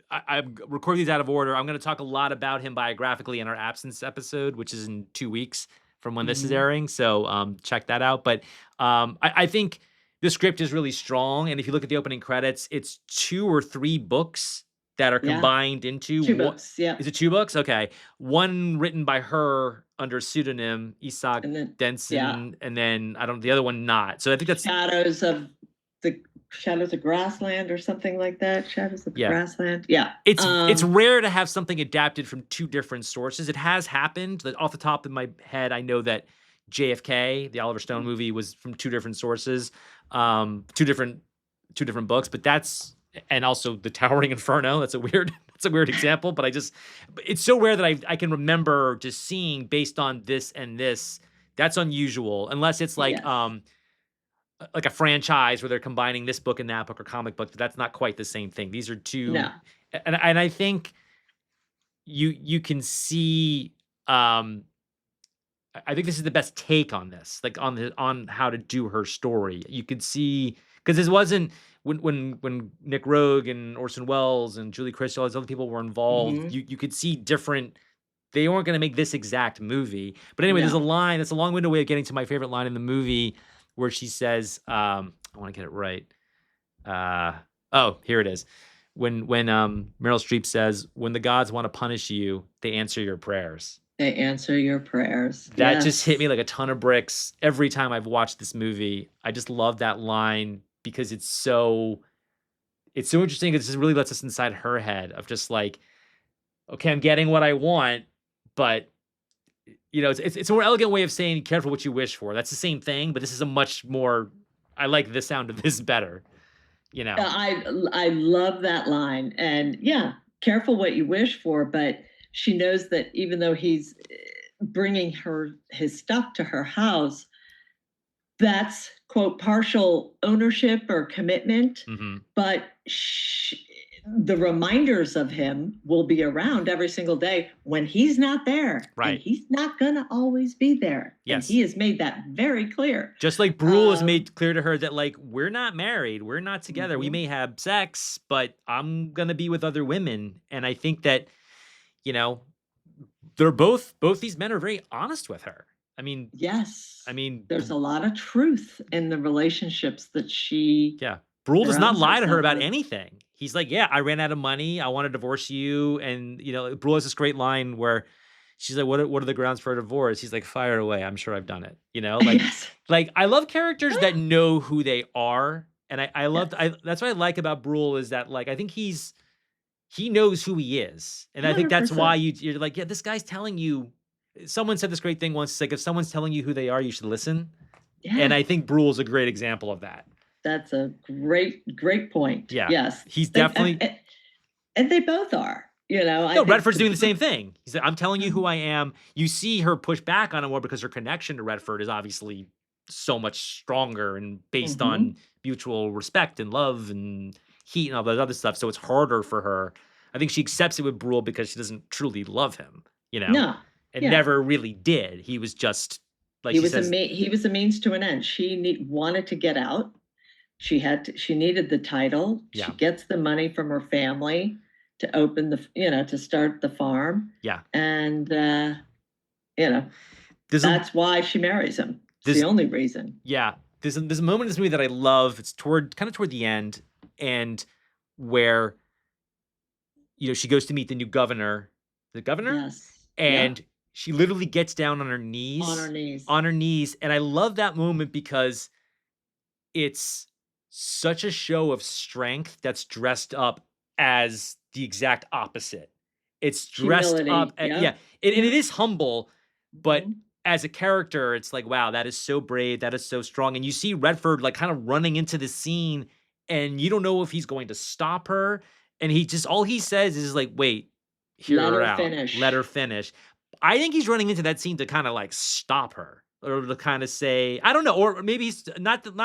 I'm recording these out of order. I'm going to talk a lot about him biographically in our absence episode, which is in 2 weeks from when this is Mhm. airing. So check that out. But I think the script is really strong. And if you look at the opening credits, it's 2 or 3 books that are Yeah. combined into 2 what books, yep. is it 2 books? Okay. One written by her under pseudonym, Isak And then yeah. Denson, and then I don't the other one not. So I think that's Shadows of the Shadows of Grassland or something like that. Shadows of the yeah. Grassland. Yeah. It's rare to have something adapted from 2 different sources. It has happened. Like, off the top of my head, I know that JFK, the Oliver Stone movie, was from 2 different sources, 2 different books, but that's and also The Towering Inferno. That's a weird that's a weird example, but it's so rare that I can remember just seeing based on this and this. That's unusual unless it's Yes. like a franchise where they're combining this book and that book or comic book, but that's not quite the same thing. These are 2 No. and I think you can see, I think this is the best take on this, like, on how to do her story. You could see because this wasn't when Nick Rogue and Orson Welles and Julie Christie, all these other people were involved, Mhm. you could see different they weren't gonna make this exact movie. But anyway, there's a No. line that's a long-winded way of getting to my favorite line in the movie where she says, I wanna get it right. Oh, here it is. When Meryl Streep says, "When the gods wanna punish you, they answer your prayers." They answer your prayers. That just hit me Yes. like a ton of bricks every time I've watched this movie. I just love that line because it's so interesting. It just really lets us inside her head of just like, okay, I'm getting what I want, but it's a more elegant way of saying careful what you wish for. That's the same thing, but this is a much more. I like the sound of this better. You know. I love that line, and yeah, careful what you wish for, but she knows that even though he's bringing his stuff to her house, that's quote partial ownership or commitment, Hmm. but the reminders of him will be around every single day when he's not there, and Right. he's not going to always be there, and he Yes. has made that very clear. Just like Brule has um made clear to her that, like, we're not married, we're not together. We mhm. may have sex, but I'm gonna be with other women. And I think that, you know, they're both these men are very honest with her. I mean, I Yes, mean, there's a lot of truth in the relationships that she yeah. Brule does not surrounds lie to her herself about with. anything. He's like, "Yeah, I ran out of money. I want to divorce you." And, Brule has this great line where she's like, what are the grounds for a divorce?" He's like, "Fire away. I'm sure I've done it." Yes. Like I love characters that know who they are. And I loved Yes. that's what I like about Brule is that, like, I think he knows who he is. And I think that's why 100%. you're like, yeah, this guy's telling you someone said this great thing once. It's like if someone's telling you who they are, you should listen. And Yeah, I think Brule's a great example of that. that's a great point. Yeah. Yes. He's They definitely and they both are, I no, think Redford's the doing the same thing. He's like, "I'm telling you who Mhm, I am." You see her push back on him more because her connection to Redford is obviously so much stronger and based on mhm. mutual respect and love and heat and all that other stuff. So it's harder for her. I think she accepts it with Brule because she doesn't truly love him, No. and Yeah. never really did. He was just like she says, He was a means to an end. Wanted to get out. She needed the title. She yeah, gets the money from her family to open to start the farm, yeah. and, you know, There's a that's why she marries him. It's the there's only reason. yeah. There's a moment in this movie that I love. It's toward the end, and where she goes to meet the new governor, the governor, Yes. Yep. and she literally gets down On her knees. on her knees, and I love that moment because it's such a show of strength that's dressed up as the exact opposite. It's dressed up, Humility. yeah, Yep. and it Yep. is humble, but Mhm. as a character, it's like, wow, that is so brave, that is so strong. And you see Redford like kind of running into the scene, and you don't know if he's going to stop her. And he just all he says is like, wait, hear Let her her out, let her finish. finish. I think he's running into that scene to kind of like stop her or to kind of say, I don't know, or maybe he's not in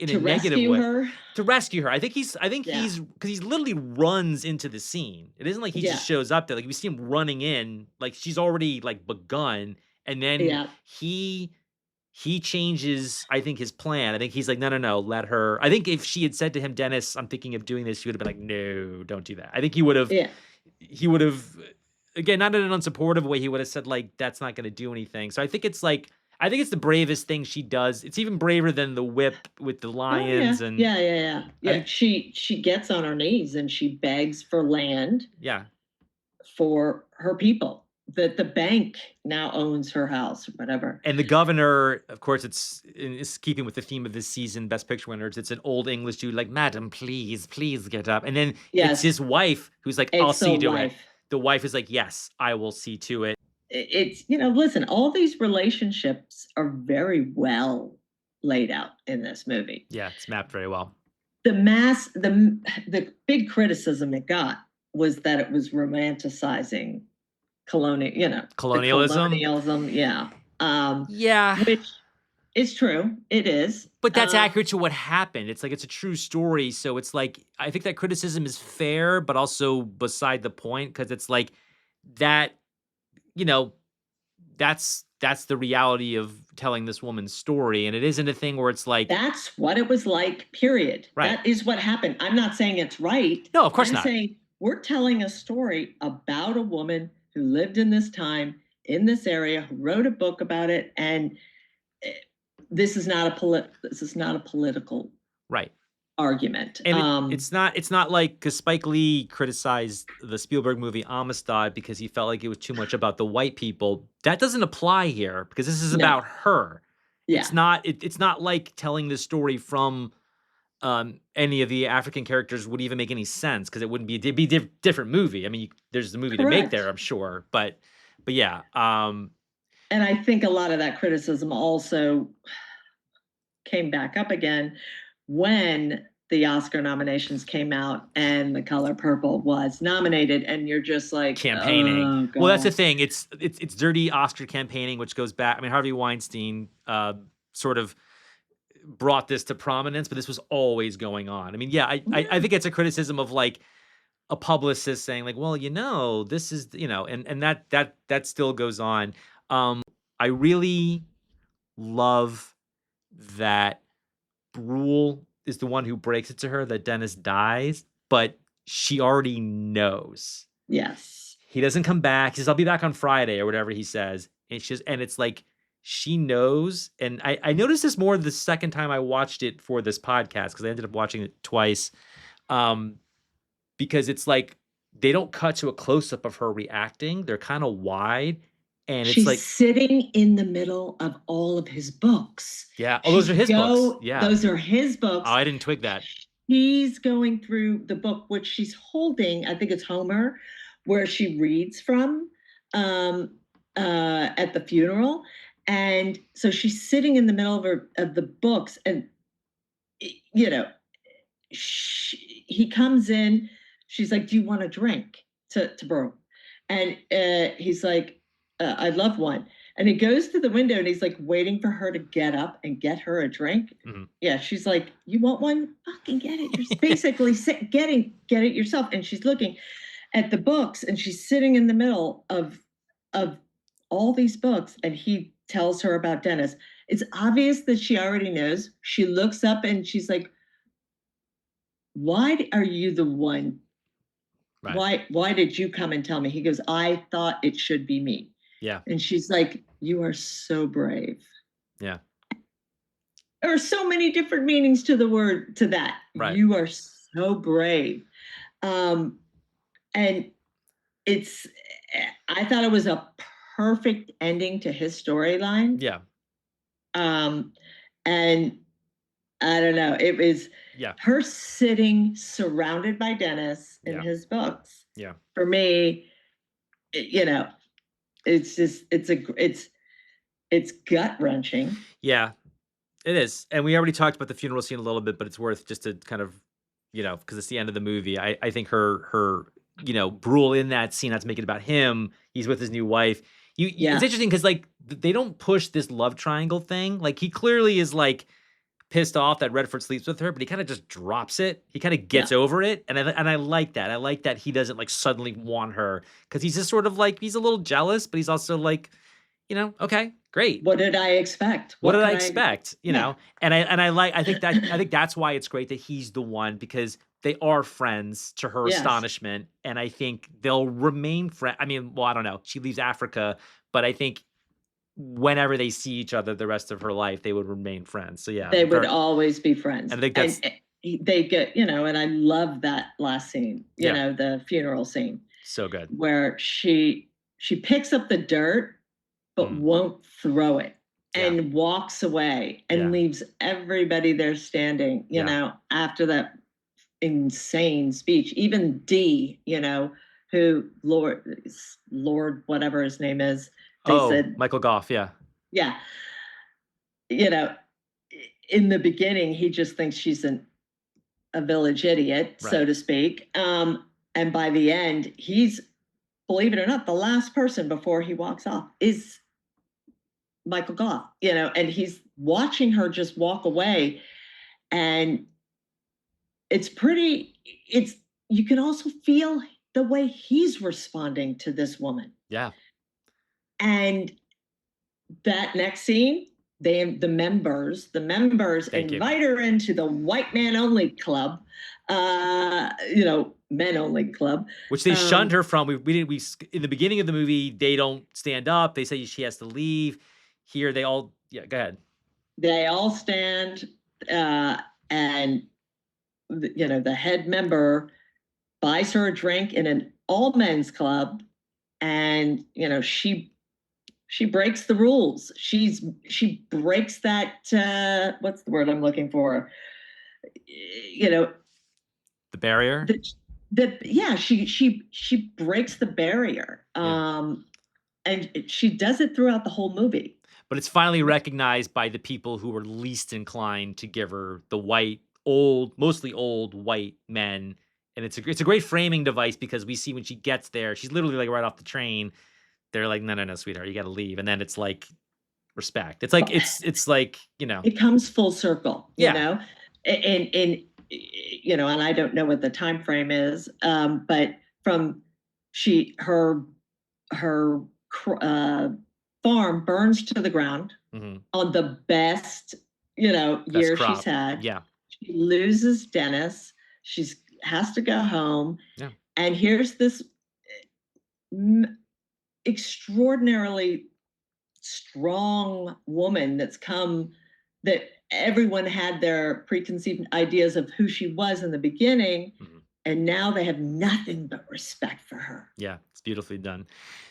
a To negative rescue way her? to rescue her. I think Yeah. he's because he's literally runs into the scene. It isn't like he just Yeah. shows up there. Like we see him running in, like she's already like begun, and then Yeah. he changes, I think, his plan. I think he's like, no, no, no, let her. I think if she had said to him, Dennis, I'm thinking of doing this, he would have been like, no, don't do that. I think Yeah. he would have, again, not in an unsupportive way, he would have said, like, that's not going to do anything. So I think it's like, I think it's the bravest thing she does. It's even braver than the whip with the Oh yeah, lions, and yeah, yeah, yeah, I yeah. think She gets on her knees and she begs for land yeah. for her people. That the bank now owns her house or whatever. And the governor, of course, it's keeping with the theme of this season, Best Picture winners. It's an old English dude, like, "Madam, please, please get up." And then it's Yes, his wife who's like, "I'll it's the see to it." wife. The wife is like, "Yes, I will see to it." It's listen, all these relationships are very well laid out in this movie. Yeah, it's mapped very well. The big criticism it got was that it was romanticizing colonial, the Colonialism. colonialism, yeah. Yeah, Which is true. It is. but that's accurate to what happened. It's like it's a true story, so it's like I think that criticism is fair, but also beside the point because it's like that, you know, that's the reality of telling this woman's story, and it isn't a thing where it's like That's what it was like, period. right. That is what happened. I'm not saying it's right. No, of course I'm not. saying we're telling a story about a woman who lived in this time, in this area, who wrote a book about it, and eh, this is not a political Right. argument. And it's not like because Spike Lee criticized the Spielberg movie Amistad because he felt like it was too much about the white people. That doesn't apply here because this is No. about her. Yeah. It's not like telling this story from any of the African characters would even make any sense because it wouldn't be it'd be a different movie. I mean, there's the movie to make there, Correct. I'm sure, but yeah, And I think a lot of that criticism also came back up again when the Oscar nominations came out and The Color Purple was nominated, and you're just like, campaigning. oh Well, that's the god, thing. It's dirty Oscar campaigning, which goes back. I mean, Harvey Weinstein sort of brought this to prominence, but this was always going on. I mean, yeah, I yeah, think it's a criticism of like a publicist saying like, well, this is and that still goes on. I really love that Brule is the one who breaks it to her that Dennis dies, but she already knows. yes, He doesn't come back. He says, "I'll be back on Friday," or whatever he says. And it's like she knows. And I noticed this more the second time I watched it for this podcast because I ended up watching it twice. Um, because it's like they don't cut to a close up of her reacting. They're kind of wide. And it's she's like, sitting in the middle of all of his books. yeah. Oh, those are his books. Yeah. Those are his Oh, books. I didn't twig that. He's going through the book which she's holding, I think it's Homer, where she reads from at the funeral. And so she's sitting in the middle of the books, and you know, he comes in. She's like, "Do you want a drink?" To Burl, and he's like, "I'd love one." And he goes to the window and he's like waiting for her to get up and get her a drink. Mhm. Yeah, she's like, "You want one? Fucking get it." You're basically get it yourself. And she's looking at the books and she's sitting in the middle of all these books, and he tells her about Dennis. It's obvious that she already knows. She looks up and she's like, "Why are you the one? Right. Why did you come and tell me?" He goes, "I thought it should be me." Yeah. And she's like, "You are so brave." Yeah. There are so many different meanings to the word to that. Right. You are so brave. Um, and it's I thought it was a perfect ending to his storyline. Yeah. Um, and I don't know, it was Yeah. her sitting surrounded by Dennis in Yeah. his books. Yeah. For me, it's just it's gut wrenching. Yeah. It is. And we already talked about the funeral scene a little bit, but it's worth just to kind of, because it's the end of the movie. I think her Brule in that scene, not to make it about him, he's with his new wife. It's Yeah, interesting because like they don't push this love triangle thing. Like he clearly is like pissed off that Redford sleeps with her, but he kind of just drops it. He kind of yeah, gets over it. And I like that. I like that he doesn't like suddenly want her because he's just sort of like he's a little jealous, but he's also like, okay, great. what did I expect? What did Could I expect? Yeah, I think that's why it's great that he's the one because they are friends to her yes, astonishment. And I think they'll remain friends. I mean, well, I don't know. She leaves Africa, but I think whenever they see each other the rest of her life, they would remain friends. So yeah, They would always be friends. and I think And that's they get, and I love that last scene, yeah, the funeral scene so good. where she picks up the dirt but Mm, won't throw it yeah, and walks away and yeah, leaves everybody there standing, yeah. after that insane speech. Even D, who Lord whatever his name is, they Oh, said, Michael Goff, yeah, yeah, you know, in the beginning he just thinks she's a village idiot, so right. to speak. And by the end, he's, believe it or not, the last person before he walks off is Michael Goff, and he's watching her just walk away. And it's pretty, it's, you can also feel the way he's responding to this woman. Yeah, And that next scene, the members thank you. invite her into the white man only club, men only club. Which they shunned Um, her from. We didn't we in the beginning of the movie, they don't stand up. They say she has to leave. Here they all yeah, go ahead. they all stand, and the head member buys her a drink in an all men's club, and she breaks the rules. She breaks that, what's the word I'm looking for? You know, The barrier? the yeah, she breaks the barrier. Yeah. And she does it throughout the whole movie. But it's finally recognized by the people who were least inclined to give her the white, old, mostly old white men. And it's a great framing device because we see when she gets there, she's literally like right off the train. They're like, no, no, no, sweetheart, you got to leave. And then it's like respect. It's like But it's like it comes full circle, yeah, and I don't know what the time frame is, but from she her farm burns to the ground hmm on the best best year she's crop. had. Yeah, She loses Dennis. She's has to go home, yeah, and here's this extraordinarily strong woman that's come, that everyone had their preconceived ideas of who she was in the beginning, mhm, and now they have nothing but respect for her. yeah. It's beautifully done.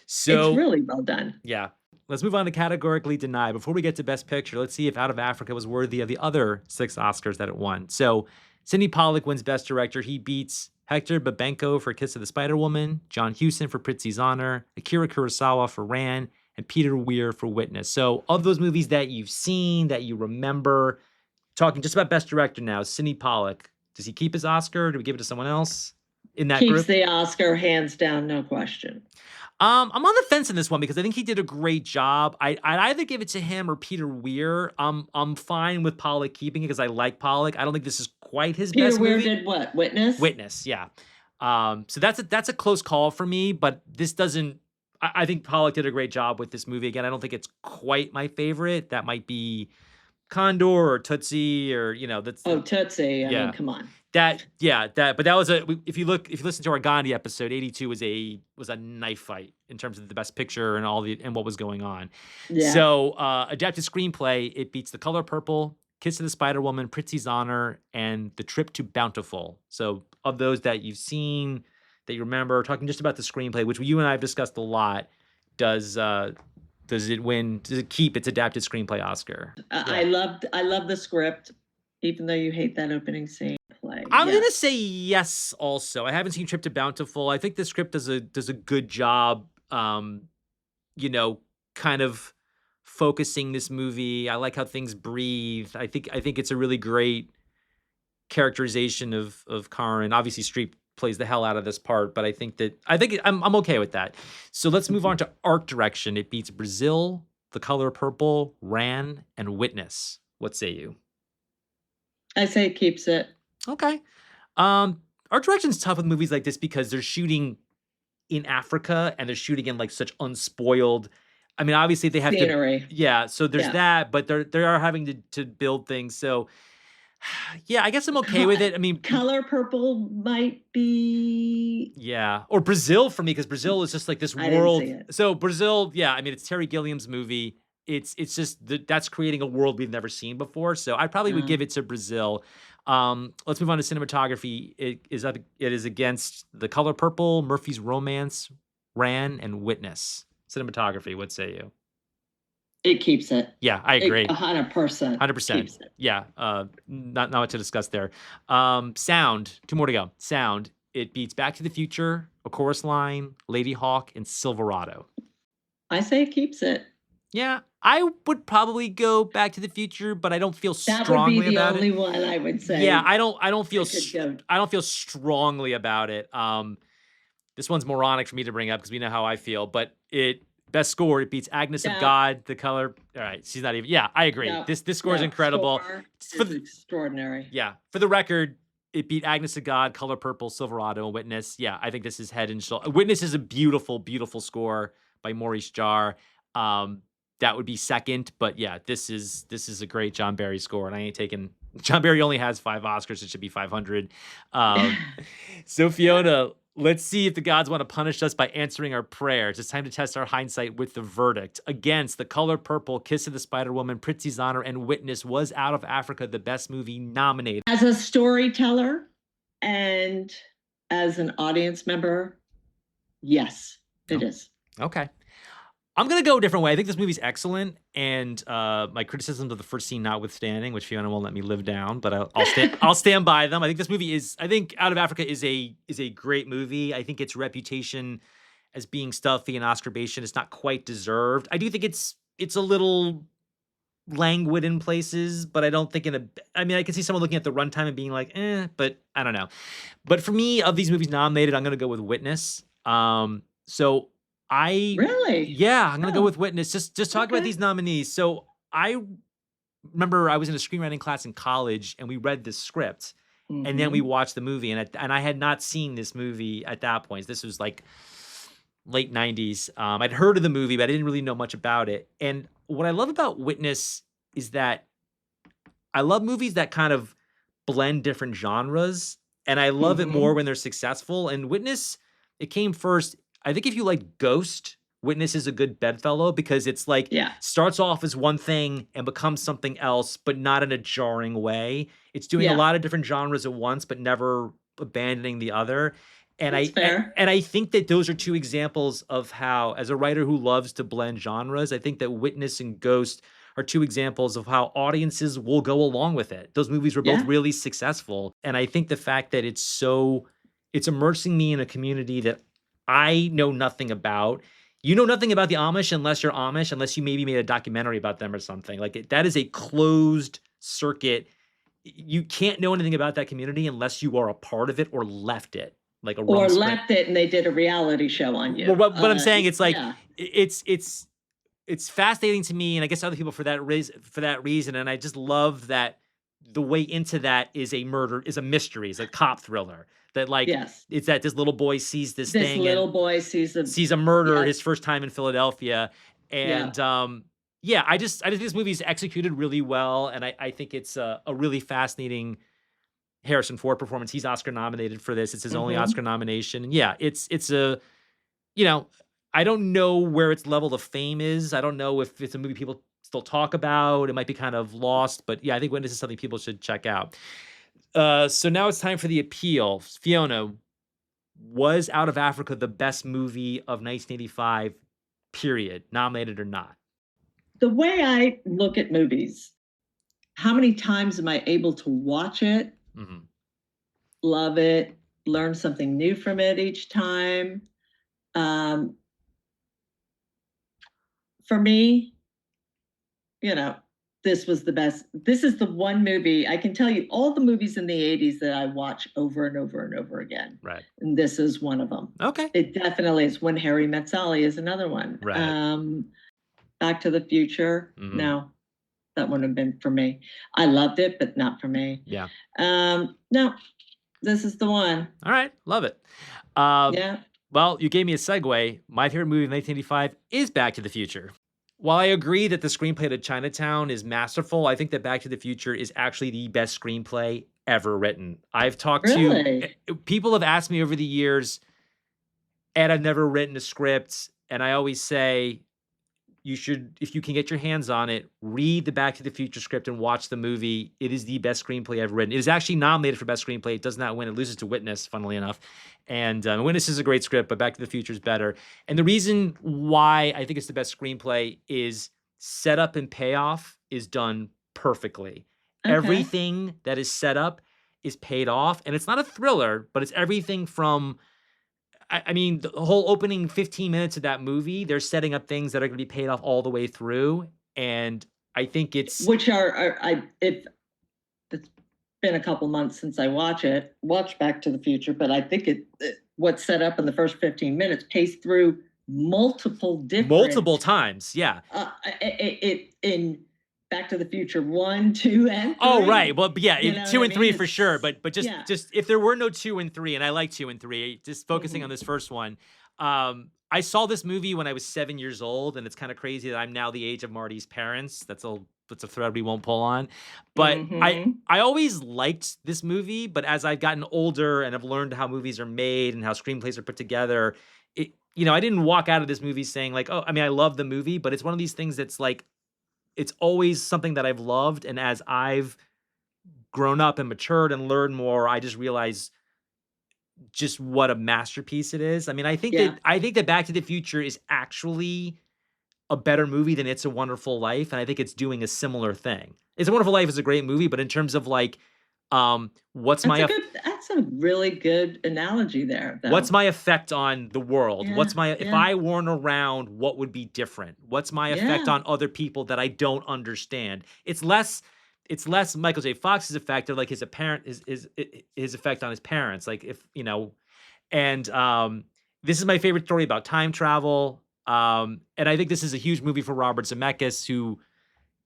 It's So really well done. yeah. Let's move on to categorically deny. Before we get to Best Picture, let's see if Out of Africa was worthy of the other 6 Oscars that it won. So, Sidney Pollack wins Best Director. He beats Hector Babenco for Kiss of the Spider Woman, John Huston for Prizzi's Honor, Akira Kurosawa for Ran, and Peter Weir for Witness. So, of those movies that you've seen, that you remember, talking just about Best Director now, Sidney Pollack, does he keep his Oscar? Do we give it to someone else in that Keeps group? the Oscar hands down, no question. I'm on the fence in this one because I think he did a great job. I'd either give it to him or Peter Weir. I'm fine with Pollock keeping it because I like Pollock. I don't think this is quite his Peter best Weir movie. did what? Witness? Witness, yeah. So that's a close call for me, but this doesn't. I think Pollock did a great job with this movie. Again, I don't think it's quite my favorite. That might be Condor or Tootsie or that's Oh, Tootsie. I mean, yeah. come on. But that was if you listen to our Gandhi episode, 82 was a knife fight in terms of the best picture and what was going on. Yeah. So, adapted screenplay, it beats The Color Purple, Kiss of the Spider Woman, Prizzi's Honor, and The Trip to Bountiful. So, of those that you've seen, that you remember, talking just about the screenplay, which you and I have discussed a lot, does it win? Does it keep its adapted screenplay Oscar? I Yeah. love the script, even though you hate that opening scene play. I'm gonna Yes. say yes. Also, I haven't seen Trip to Bountiful. I think the script does a good job. You know, kind of focusing this movie. I like how things breathe. I think it's a really great characterization of Karen. Obviously, Streep plays the hell out of this part, but I'm okay with that. So let's move on to art direction. It beats Brazil, The Color Purple, Ran, and Witness. What say you? I say it keeps it. Okay. Art direction's tough with movies like this because they're shooting in Africa and they're shooting in like such unspoiled. I mean, obviously they have to, Scenery. yeah. So there's Yeah. that, but they are having to build things. So yeah, I guess I'm okay with it. I mean, Color Purple might be. yeah, or Brazil for me because Brazil is just like this I didn't world. see it. So Brazil, yeah. I mean, it's Terry Gilliam's movie. it's just that's creating a world we've never seen before. So I probably would give it to Brazil. Let's move on to cinematography. It is against The Color Purple, Murphy's Romance, Ran, and Witness. Cinematography, what say you? It keeps it. Yeah, I It agree. 100% 100%. keeps it. Yeah, not what to discuss there. Sound, 2 more to go. Sound, it beats Back to the Future, A Chorus Line, Lady Hawk, and Silverado. I say it keeps it. Yeah, I would probably go Back to the Future, but I don't feel That would be strongly the about it. only one I would Yeah, say I don't feel I could go. I don't feel strongly about it. This one's moronic for me to bring up because we know how I feel, but best score, it beats Agnes of Yeah. God, The Color. All right, she's not even. Yeah, I agree. No, This score is no, incredible. score For is extraordinary. Yeah, for the record, it beat Agnes of God, Color Purple, Silverado, and Witness. Yeah, I think this is head and shoulder. Witness is a beautiful, beautiful score by Maurice Jarre. That would be second, but yeah, this is a great John Barry score, and I ain't taking. John Barry only has 5 Oscars; it should be 500. So Fiona, let's see if the gods want to punish us by answering our prayers. It's time to test our hindsight with the verdict. Against The Color Purple, Kiss of the Spider Woman, Prizzi's Honor, and Witness, was Out of Africa the best movie nominated? As a storyteller and as an audience member, yes, it is. Okay. I'm gonna go a different way. I think this movie's excellent, and my criticisms of the first scene notwithstanding, which Fiona won't let me live down, but I'll stand by them. I think this movie is. I think Out of Africa is a great movie. I think its reputation as being stuffy and Oscar bait is not quite deserved. I do think it's a little languid in places, but I don't think I mean, I can see someone looking at the runtime and being like, but I don't know. But for me, of these movies nominated, I'm gonna go with Witness. So Really? yeah, I'm gonna go Oh, with Witness. Just talk about okay. these nominees. So I remember I was in a screenwriting class in college, and we read this script, and then we Mhm. watched the movie, and I had not seen this movie at that point. This was like late 90s. I'd heard of the movie, but I didn't really know much about it. And what I love about Witness is that I love movies that kind of blend different genres, and I love it more Mhm. when they're successful. And Witness, it came first. I think if you like Ghost, Witness is a good bedfellow because it's like Yeah. starts off as one thing and becomes something else, but not in a jarring way. It's doing a Yeah. lot of different genres at once, but never abandoning the other. And That's fair. I think that those are 2 examples of how, as a writer who loves to blend genres, I think that Witness and Ghost are 2 examples of how audiences will go along with it. Those movies were both Yeah. really successful, and I think the fact that it's immersing me in a community that I know nothing about. You know nothing about the Amish unless you're Amish, unless you maybe made a documentary about them or something. Like, that is a closed circuit. You can't know anything about that community unless you are a part of it or left it, like a Or rum sprint. left it and they did a reality show on Well, you. what I'm saying, it's like Yeah. it's fascinating to me, and I guess other people for that reason. And I just love that the way into that is a mystery, is a cop thriller. That like Yes. it's that this little boy sees this This thing and little boy sees a sees a murder Yep. his first time in Philadelphia. Yeah. And yeah, I just think this movie's executed really well, and I think it's a really fascinating Harrison Ford performance. He's Oscar nominated for this. It's his only Oscar Mhm. nomination. And yeah, it's a you know, I don't know where its level of fame is. I don't know if it's a movie people still talk about. It might be kind of lost, but yeah, I think Witness is something people should check out. So now it's time for the appeal. Fiona, was Out of Africa the best movie of 1985, period, nominated or not? The way I look at movies, how many times am I able to watch it, Mhm. love it, learn something new from it each time? Um, for me, you know, this was the best. This is the one movie I can tell you all the movies in the 80s that I watch over and over and over again. Right. And this is one of them. Okay. It definitely is. When Harry Met Sally is another one. Right. Back to the Future. Mhm. No, that wouldn't have been for me. I loved it, but not for me. Yeah. No, this is the one. All right. Love it. Um, Yeah. well, you gave me a segue. My favorite movie of 1985 is Back to the Future. While I agree that the screenplay to Chinatown is masterful, I think that Back to the Future is actually the best screenplay ever written. I've talked to Really? people have asked me over the years, and I've never written a script, and I always say you should, if you can get your hands on it, read the Back to the Future script and watch the movie. It is the best screenplay I've written. It is actually nominated for best screenplay. It does not win. It loses to Witness, funnily enough. And Witness is a great script, but Back to the Future is better. And the reason why I think it's the best screenplay is setup and payoff is done perfectly. Okay. Everything that is set up is paid off, and it's not a thriller, but it's everything from I mean, the whole opening 15 minutes of that movie, they're setting up things that are gonna be paid off all the way through, and I think it's Which are I if it's been a couple months since I watched Back to the Future, but I think what's set up in the first 15 minutes pays through multiple multiple different times, yeah. it in Back to the Future 1, 2, and Oh, right, 3. well, but yeah, You know what 2 I and 3 mean? for sure, It's but just yeah. just if there were no 2 and 3, and I like 2 and 3, just focusing on Mhm. this first one, I saw this movie when I was 7 years old, and it's kinda crazy that I'm now the age of Marty's parents. That's a thread we won't pull on, but Mhm. I always liked this movie, but as I've gotten older and have learned how movies are made and how screenplays are put together, I didn't walk out of this movie saying like, "Oh," I mean, I love the movie, but it's one of these things that's like, it's always something that I've loved, and as I've grown up and matured and learned more, I just realize just what a masterpiece it is. I mean, Yeah. I think that Back to the Future is actually a better movie than It's a Wonderful Life, and I think it's doing a similar thing. It's a Wonderful Life is a great movie, but in terms of like, That's a really good analogy there, what's though. my effect on the world? Yeah. If Yeah. I weren't around, what would be different? What's my effect Yeah. on other people that I don't understand? It's less Michael J. Fox's effect of like his apparent his effect on his parents. Like if, and this is my favorite story about time travel. And I think this is a huge movie for Robert Zemeckis, who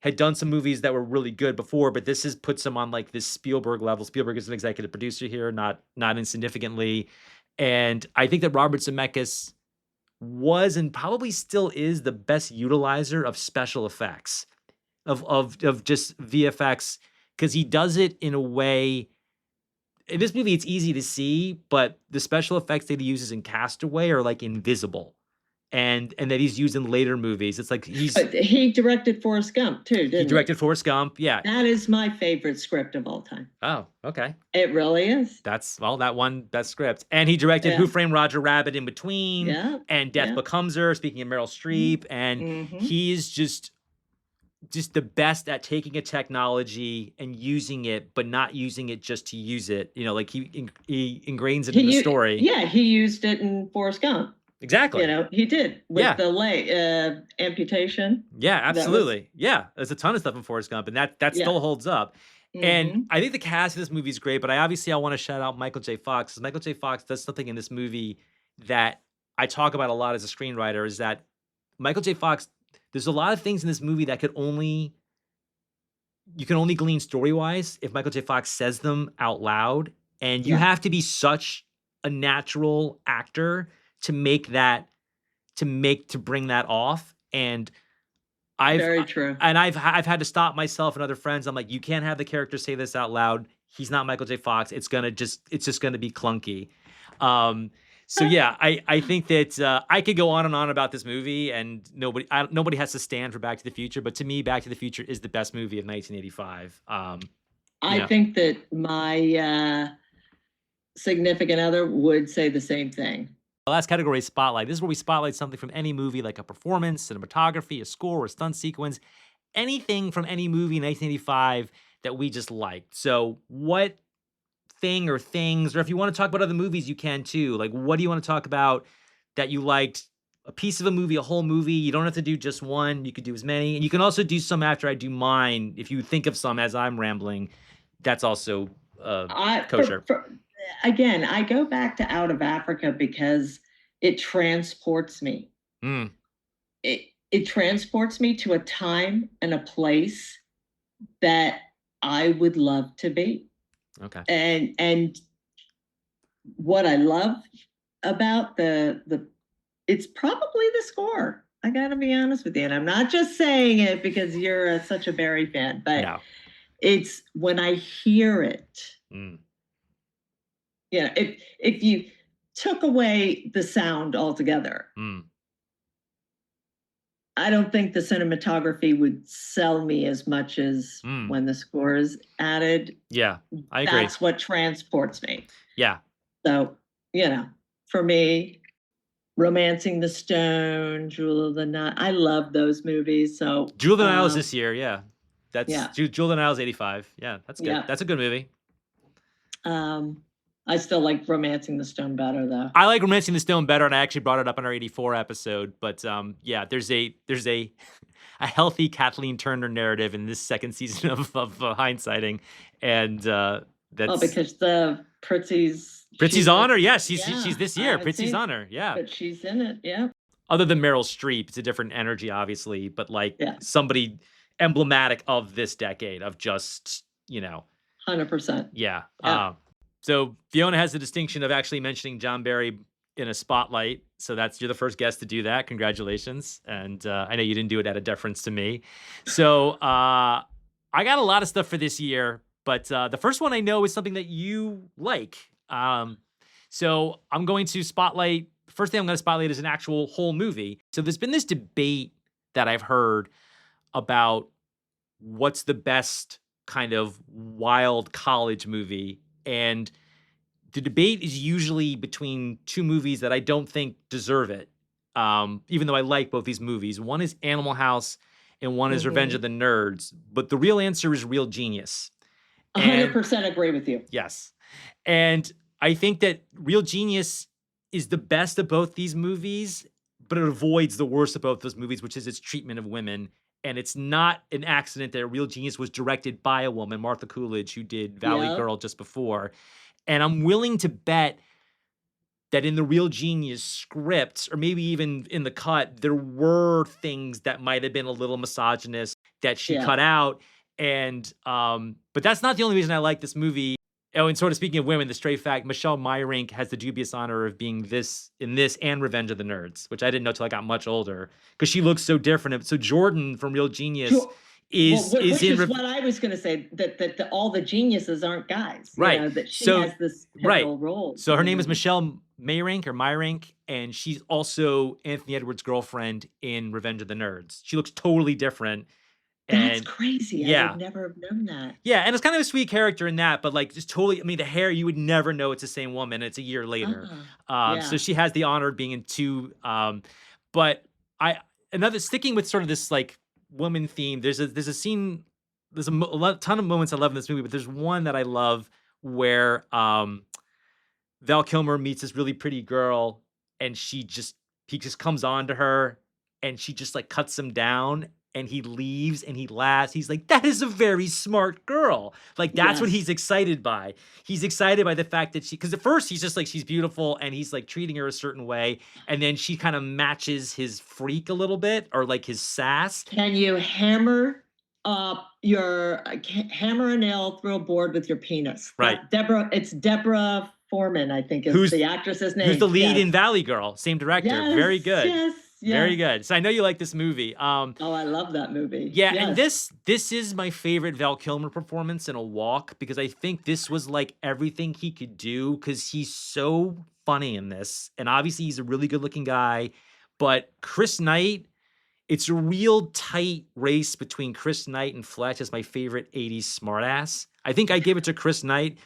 had done some movies that were really good before, but this has puts him on like this Spielberg level. Spielberg is an executive producer here, not insignificantly. And I think that Robert Zemeckis was and probably still is the best utilizer of special effects, of just VFX, because he does it in a way. In this movie, it's easy to see, but the special effects that he uses in Castaway are like invisible, and that he's used in later movies. It's like He directed Forrest Gump too, he didn't he? directed Forrest Gump. Yeah. That is my favorite script of all time. Oh, okay. It really is. That's well, that one best script. And he directed Who Yeah. Framed Roger Rabbit in between Yeah. and Death Yeah. Becomes Her, speaking of Meryl Streep, and Mhm. he's just the best at taking a technology and using it, but not using it just to use it. Like he ingrains it in the story. Yeah, he used it in Forrest Gump. Exactly. He did with Yeah. the leg amputation. Yeah, That was absolutely. Yeah, there's a ton of stuff in Forrest Gump, and that yeah. still holds up. And Mhm. I think the cast of this movie is great, but I want to shout out Michael J. Fox, 'cause Michael J. Fox does something in this movie that I talk about a lot as a screenwriter, is that Michael J. Fox, there's a lot of things in this movie that you can only glean story-wise if Michael J. Fox says them out loud, and you Yeah. have to be such a natural actor to make that to bring that off. And I've Very true. I've had to stop myself and other friends. I'm like, "You can't have the character say this out loud. He's not Michael J. Fox. It's just gonna be clunky." Um, so yeah, I think that, I could go on and on about this movie, and nobody has to stand for Back to the Future, but to me, Back to the Future is the best movie of 1985. You I know think that my significant other would say the same thing. The last category is Spotlight. This is where we spotlight something from any movie, like a performance, cinematography, a score, a stunt sequence, anything from any movie in 1985 that we just liked. So, what thing or things, or if you want to talk about other movies, you can too. Like, what do you want to talk about that you liked? A piece of a movie, a whole movie. You don't have to do just one. You could do as many. And you can also do some after I do mine. If you think of some as I'm rambling, that's also I kosher. again, I go back to Out of Africa because it transports me. Mm, It transports me to a time and a place that I would love to be. okay. And what I love about the it's probably the score. I got to be honest with you, and I'm not just saying it because you're such a Barry fan, but No. it's when I hear it. Mm, If you took away the sound altogether, mm. I don't think the cinematography would sell me as much as Mm. when the score is added. Yeah, I agree. That's what transports me. Yeah. So, you know, for me, Romancing the Stone, Jewel of the Night, I love those movies. So, Jewel of the Nile is this year, yeah. That's yeah, Jewel of the Nile is 85. Yeah, that's good. yeah. That's a good movie. Um, I still like Romancing the Stone better, though. I like Romancing the Stone better, and I actually brought it up in our 84 episode, but, yeah, there's a a healthy Kathleen Turner narrative in this second season of Hindsighting, and, Oh, that's because the Pritzi's, Pritzi's she's the, Honor, yes, she's yeah, this I year, haven't Pritzi's seen, Honor, yeah. but she's in it. Yeah, Other than Meryl Streep, it's a different energy, obviously, but, like, yeah, somebody emblematic of this decade of just, 100%. yeah, Yeah. so Fiona has the distinction of actually mentioning John Barry in a spotlight, so you're the first guest to do that, congratulations, and, I know you didn't do it out of deference to me. So, I got a lot of stuff for this year, but, the first one I know is something that you like, so I'm going to spotlight first thing I'm gonna spotlight is an actual whole movie. So there's been this debate that I've heard about what's the best kind of wild college movie, and the debate is usually between two movies that I don't think deserve it. Even though I like both these movies. One is Animal House and one is Revenge Hmm. of the Nerds, but the real answer is Real Genius. And 100% agree with you. yes. And I think that Real Genius is the best of both these movies, but it avoids the worst of both those movies, which is its treatment of women. And it's not an accident that Real Genius was directed by a woman, Martha Coolidge, who did Valley Yep. Girl just before. And I'm willing to bet that in the Real Genius script, or maybe even in the cut, there were things that might have been a little misogynist that she Yeah. cut out. And but that's not the only reason I like this movie. Oh, and sort of speaking of women, the straight fact, Michelle Meyerink has the dubious honor of being this in this and Revenge of the Nerds, which I didn't know till I got much older because she looks so different. So Jordan from Real Genius Well, is which in is what I was going to say, that all the geniuses aren't guys, right. that she So has this right. pivotal role. So her name is Michelle Meyerink, and she's also Anthony Edwards' girlfriend in Revenge of the Nerds. She looks totally different. That's And crazy. I would yeah. never have known that. Yeah, and it's kind of a sweet character in that, but like just totally, I mean, the hair, you would never know it's the same woman. It's a year later. So Yeah. she has the honor of being in two. But I another sticking with sort of this like woman theme, there's a scene, there's ton of moments I love in this movie, but there's one that I love where Val Kilmer meets this really pretty girl, and he just comes on to her, and she just like cuts him down, and he leaves, and he laughs. He's like, "That is a very smart girl." Like that's what he's Yes. excited by. He's excited by the fact that because at first he's just like she's beautiful, and he's like treating her a certain way, and then she kind of matches his freak a little bit or like his sass. Can you hammer hammer a nail through a board with your penis? Right. It's Deborah Foreman, I think is the actress's name. Who's the lead Yes. in Valley Girl? Same director. Yes, Very good. yes, Very yes. good. So I know you like this movie. Oh, I love that movie. Yeah, and Yes. this is my favorite Val Kilmer performance in a walk because I think this was like everything he could do because he's so funny in this. And obviously he's a really good-looking guy, but Chris Knight, it's a real tight race between Chris Knight and Fletch as my favorite 80s smartass. I think I give it to Chris Knight.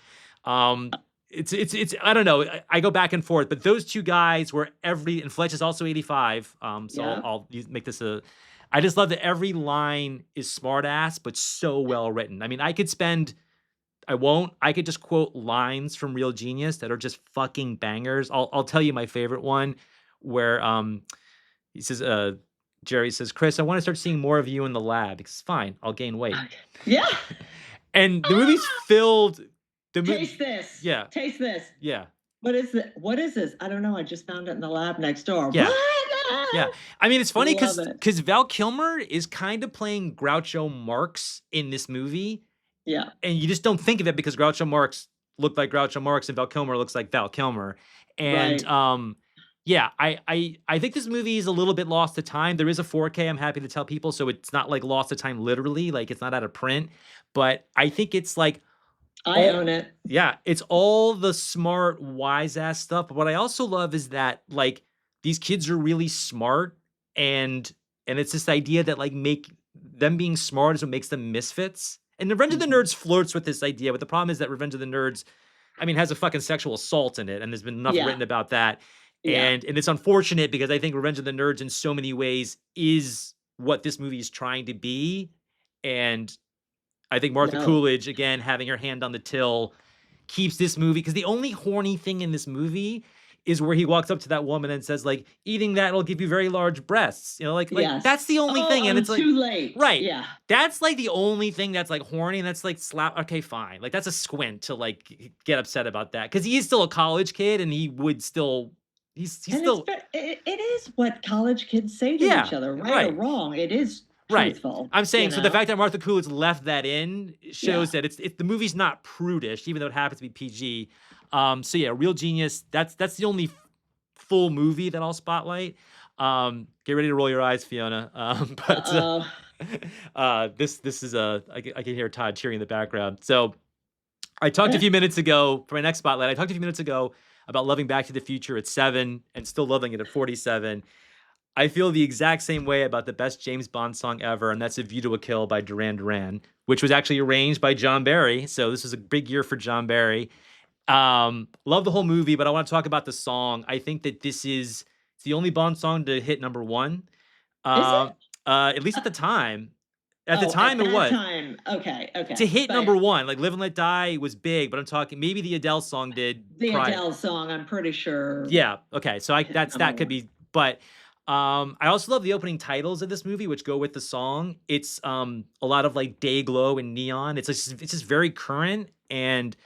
It's I don't know. I go back and forth, but those two guys were and Fletch is also 85. So Yeah. I'll make this I just love that every line is smart ass, but so well written. I mean, I could just quote lines from Real Genius that are just fucking bangers. I'll tell you my favorite one where he says, Jerry says, "Chris, I want to start seeing more of you in the lab." Because fine, I'll gain weight. Yeah. And the movie's filled. Taste this. Yeah. Taste this. Yeah. What is it? What is this? I don't know. I just found it in the lab next door. Yeah. What? Yeah. I mean, it's funny Love it. because Val Kilmer is kind of playing Groucho Marx in this movie. Yeah. And you just don't think of it because Groucho Marx looked like Groucho Marx and Val Kilmer looks like Val Kilmer. And yeah, I think this movie is a little bit lost to time. There is a 4K, I'm happy to tell people, so it's not like lost to time literally, like it's not out of print. But I think it's like I own it. Yeah, it's all the smart, wise ass stuff. But what I also love is that like these kids are really smart and and it's this idea that like make them being smart is what makes them misfits. And Revenge of the Nerds flirts with this idea, but the problem is that Revenge of the Nerds, I mean, has a fucking sexual assault in it, and there's been enough Yeah. written about that. Yeah. And it's unfortunate because I think Revenge of the Nerds in so many ways is what this movie is trying to be. And I think Martha No. Coolidge, again, having her hand on the till, keeps this movie, because the only horny thing in this movie is where he walks up to that woman and says, like, eating that will give you very large breasts. You know, like that's Yes. the only Oh, thing. And I'm it's like, too late. right. Yeah. That's like the only thing that's like horny, and that's like slap. Okay, fine. Like that's a squint to like get upset about that, because he is still a college kid and he would still, he's And it's still, it is what college kids say to yeah, each other, right or right. wrong. It is Right. truthful, I'm saying, you so the know? fact that Martha Coolidge left that in Yeah. shows that it's the movie's not prudish, even though it happens to be PG. So yeah, Real Genius. That's the only full movie that I'll spotlight. Get ready to roll your eyes, Fiona. But Uh-oh. this is I can hear Todd cheering in the background. So I talked a few minutes ago for my next spotlight. I talked a few minutes ago about loving Back to the Future at 7 and still loving it at 47. I feel the exact same way about the best James Bond song ever, and that's A View to a Kill by Duran Duran, which was actually arranged by John Barry. So this is a big year for John Barry. Love the whole movie, but I want to talk about the song. I think that it's the only Bond song to hit number one. Is it? At least at the time. At the Oh, at time, it that was. time. Okay, To okay. hit But number one, like Live and Let Die was big, but I'm talking maybe the Adele song did the prior. Adele song, I'm pretty sure Yeah. Okay. So hit number that could one. be, but I also love the opening titles of this movie, which go with the song. It's a lot of like day glow and neon. It's just very current, and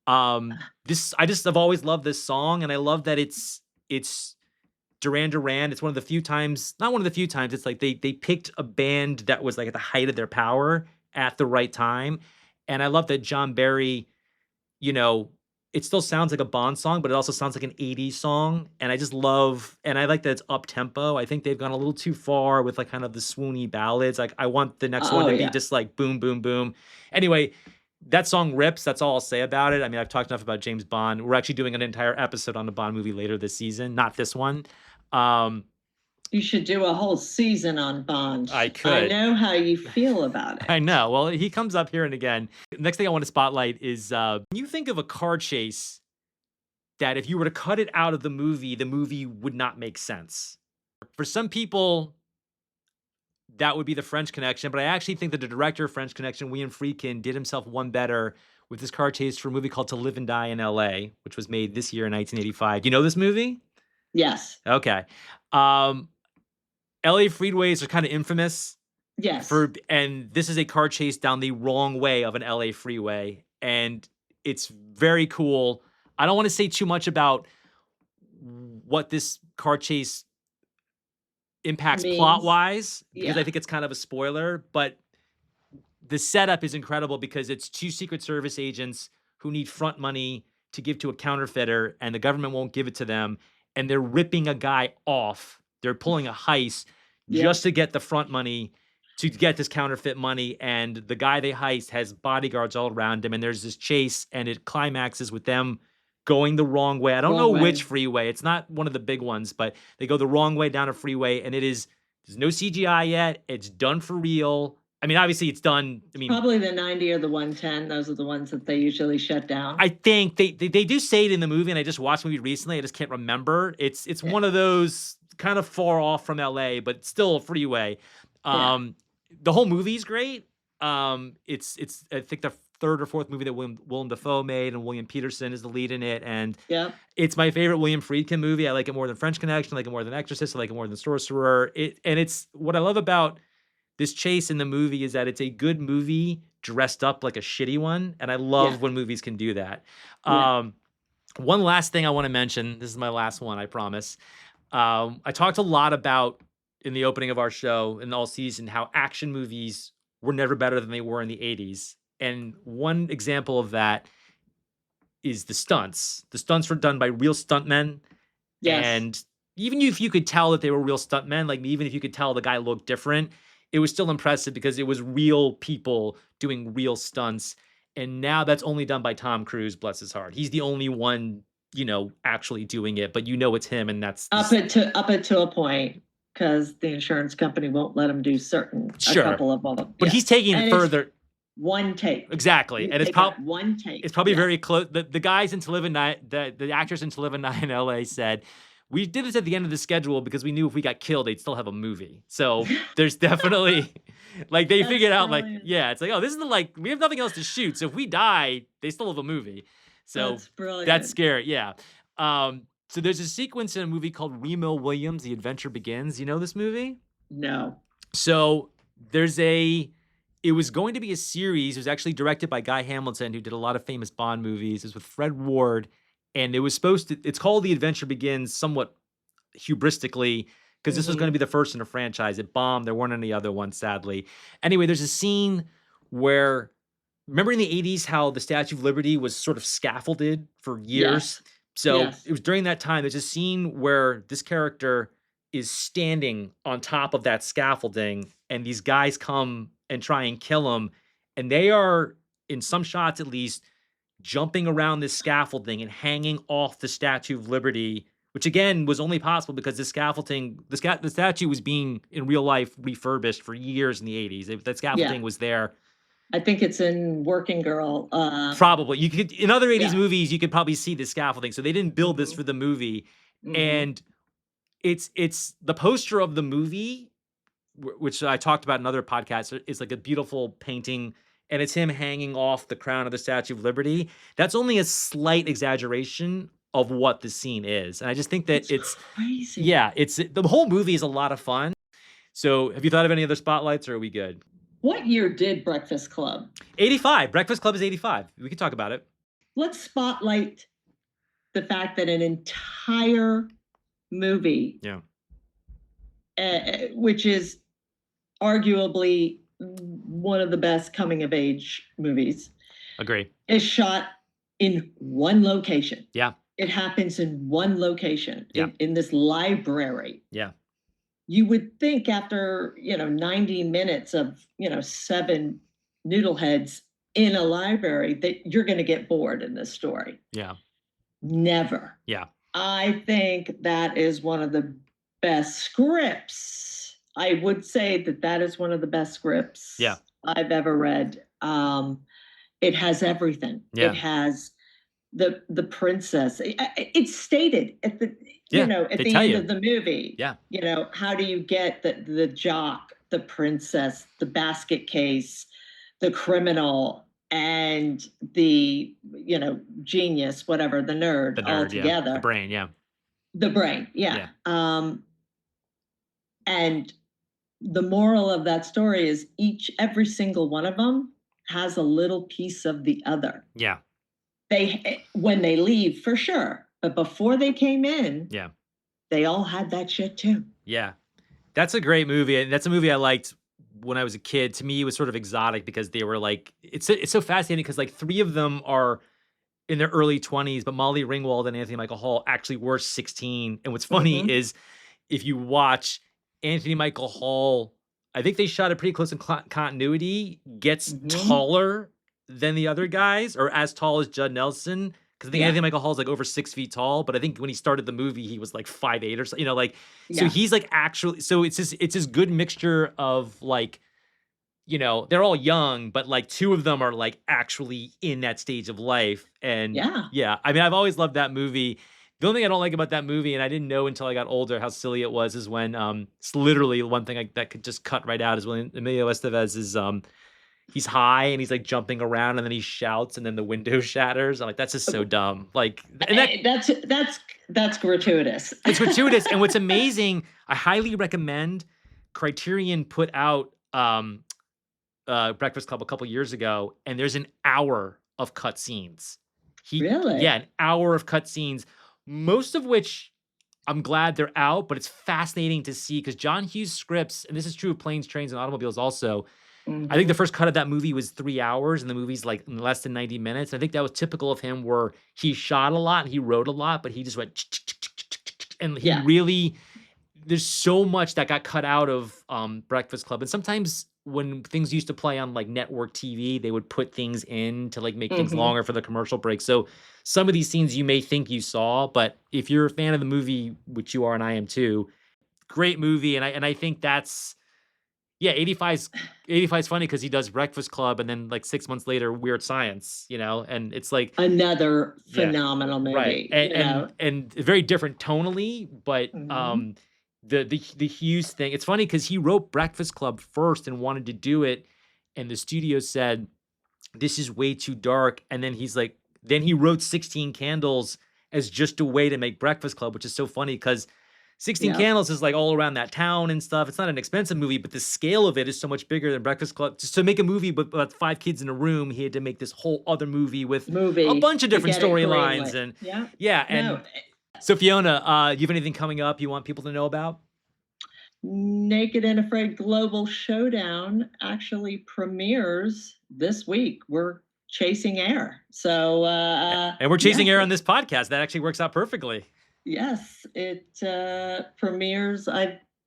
I've always loved this song, and I love that it's Duran Duran. It's one of the few times, not one of the few times, it's like they picked a band that was like at the height of their power at the right time. And I love that John Barry, you know, it still sounds like a Bond song, but it also sounds like an 80s song. And I just love, and I like that it's up tempo. I think they've gone a little too far with like kind of the swoony ballads. Like I want the next one Oh, to be yeah. just like boom, boom, boom. Anyway, that song rips. That's all I'll say about it. I mean, I've talked enough about James Bond. We're actually doing an entire episode on the Bond movie later this season, not this one. You should do a whole season on Bond. I I could. know how you feel about it. I know. Well, he comes up here and again. Next thing I want to spotlight is when you think of a car chase that if you were to cut it out of the movie would not make sense. For some people, that would be the French Connection, but I actually think that the director of French Connection, William Friedkin, did himself one better with this car chase for a movie called To Live and Die in L.A., which was made this year in 1985. You know this movie? Yes. Okay. LA freeways are kind of infamous Yes. and this is a car chase down the wrong way of an LA freeway, and it's very cool. I don't want to say too much about what this car chase impacts Means. plot-wise, because Yeah. I think it's kind of a spoiler, but the setup is incredible because it's two Secret Service agents who need front money to give to a counterfeiter, and the government won't give it to them, and they're ripping a guy off. They're pulling a heist just to get the front money, to get this counterfeit money, and the guy they heist has bodyguards all around him, and there's this chase, and it climaxes with them going the wrong way. I don't know which freeway. It's not one of the big ones, but they go the wrong way down a freeway, and there's no CGI yet. It's done for real. I mean, obviously it's done. I mean, probably the 90 or the 110. Those are the ones that they usually shut down. I think they do say it in the movie, and I just watched the movie recently. I just can't remember. It's one of those kind of far off from LA, but still a freeway. The whole movie's great. It's I think the third or fourth movie that Willem Dafoe made, and William Peterson is the lead in it. And it's my favorite William Friedkin movie. I like it more than French Connection. I like it more than Exorcist. I like it more than Sorcerer. It's what I love about this chase in the movie is that it's a good movie dressed up like a shitty one. And I love when movies can do that. One last thing I want to mention. This is my last one, I promise. I talked a lot about in the opening of our show and all season how action movies were never better than they were in the 80s. And one example of that is the stunts. The stunts were done by real stuntmen. And even if you could tell that they were real stuntmen, like even if you could tell the guy looked different, it was still impressive because it was real people doing real stunts. And now that's only done by Tom Cruise, bless his heart. He's the only one, actually doing it, but it's him, and that's up it to a point. because the insurance company won't let him do a Sure. couple of them. But Yeah. he's taking it And it's further. one take. Exactly. You And take it one take. it's probably Yes. very close. The guys in To Live and Die, the actors in To Live and Die in LA said, we did this at the end of the schedule because we knew if we got killed, they'd still have a movie. So there's definitely like they That's figured out like, brilliant. yeah, it's like, oh, this is like we have nothing else to shoot. So if we die, they still have a movie. So That's brilliant. that's scary. Yeah. So there's a sequence in a movie called Remo Williams, The Adventure Begins. You know this movie? No. So it was going to be a series. It was actually directed by Guy Hamilton, who did a lot of famous Bond movies. It was with Fred Ward, and it's called The Adventure Begins somewhat hubristically, because this was going to be the first in a franchise. It bombed. There weren't any other ones, sadly. Anyway, there's a scene where, remember in the 80s how the Statue of Liberty was sort of scaffolded for years? Yes. So Yes. it was during that time, there's a scene where this character is standing on top of that scaffolding, and these guys come and try and kill him. And they are, in some shots at least, jumping around this scaffolding and hanging off the Statue of Liberty, which again was only possible because the scaffolding, the statue was being in real life refurbished for years in the 80s. That scaffolding was there. I think it's in Working Girl. Probably. You could, in other 80s Yeah. movies, you could probably see the scaffolding. So they didn't build this for the movie. And it's the poster of the movie, which I talked about in other podcasts, is like a beautiful painting, and it's him hanging off the crown of the Statue of Liberty. That's only a slight exaggeration of what the scene is. And I just think that it's crazy. Yeah, the whole movie is a lot of fun. So have you thought of any other spotlights, or are we good? What year did Breakfast Club? 85. Breakfast Club is 85. We can talk about it. Let's spotlight the fact that an entire movie, which is arguably one of the best coming of age movies, Agree, is shot in one location. Yeah. It happens in one location, in this library. Yeah. You would think after, 90 minutes of, 7 noodleheads in a library that you're going to get bored in this story. Yeah. Never. Yeah. I think that is one of the best scripts. I would say that is one of the best scripts I've ever read. It has everything. Yeah. It has the princess. It's stated at the at the end of the movie. Yeah. How do you get the jock, the princess, the basket case, the criminal, and the genius, whatever, the nerd all together. The brain, yeah. The brain, yeah. And the moral of that story is every single one of them has a little piece of the other. Yeah. When they leave, for sure. But before they came in, yeah, they all had that shit too. Yeah. That's a great movie. And that's a movie I liked when I was a kid. To me, it was sort of exotic because they were like, it's so fascinating because like 3 of them are in their early 20s, but Molly Ringwald and Anthony Michael Hall actually were 16. And what's funny is if you watch Anthony Michael Hall, I think they shot it pretty close in continuity, gets taller than the other guys, or as tall as Judd Nelson. Because I think Anthony Michael Hall's like over 6 feet tall, but I think when he started the movie, he was like 5'8" or something, so he's like actually, so it's this good mixture of like, they're all young, but like 2 of them are like actually in that stage of life. And I mean, I've always loved that movie. The only thing I don't like about that movie, and I didn't know until I got older how silly it was, is when it's literally one thing that could just cut right out is when Emilio Estevez is he's high and he's like jumping around and then he shouts and then the window shatters. I'm like, that's just so dumb. Like, and that's gratuitous. It's gratuitous. And what's amazing, I highly recommend, Criterion put out Breakfast Club a couple years ago, and there's an hour of cut scenes. Really? Yeah, an hour of cut scenes, most of which I'm glad they're out, but it's fascinating to see because John Hughes scripts, and this is true of Planes, Trains, and Automobiles also, I think the first cut of that movie was 3 hours, and the movie's like less than 90 minutes. I think that was typical of him, where he shot a lot and he wrote a lot, but he just went, and he really, there's so much that got cut out of Breakfast Club. And sometimes when things used to play on like network TV, they would put things in to like make things longer for the commercial break. So some of these scenes you may think you saw, but if you're a fan of the movie, which you are and I am too, great movie, and I think that's yeah, 85's funny because he does Breakfast Club, and then, like, 6 months later, Weird Science, and it's like Another yeah, phenomenal right, movie, and you and know? and very different tonally, but, Mhm. the Hughes thing it's funny because he wrote Breakfast Club first and wanted to do it, and the studio said, "This is way too dark," and then he wrote 16 Candles as just a way to make Breakfast Club, which is so funny because 16 Yep. Candles is, like, all around that town and stuff. It's not an expensive movie, but the scale of it is so much bigger than Breakfast Club. Just to make a movie with about 5 kids in a room, he had to make this whole other movie with a Movie bunch of to different get it storylines greenlit. and Yeah. yeah, No, and so Fiona, you have anything coming up you want people to know about? Naked and Afraid Global Showdown actually premieres this week. We're chasing air. So, And we're chasing yes, air on this podcast. That actually works out perfectly. yes, it premieres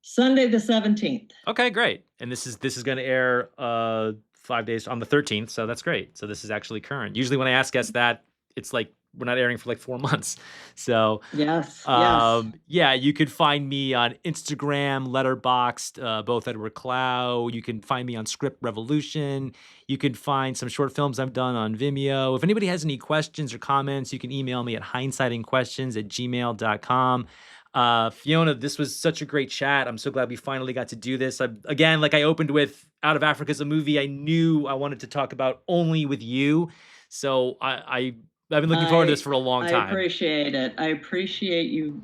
Sunday the 17th. Okay, great. And this is gonna air 5 days on the 13th, so that's great. So this is actually current. Usually when I ask guests that, it's like we're not airing for like 4 months. So Yes, yes. yeah, you could find me on Instagram, Letterboxd, both Edward Clow. You can find me on Script Revolution. You can find some short films I've done on Vimeo. If anybody has any questions or comments, you can email me at hindsightingquestions@gmail.com. Fiona, this was such a great chat. I'm so glad we finally got to do this. Again, like I opened with Out of Africa is a movie I knew I wanted to talk about only with you. So I've been looking forward to this I for a long I time. appreciate it. I appreciate you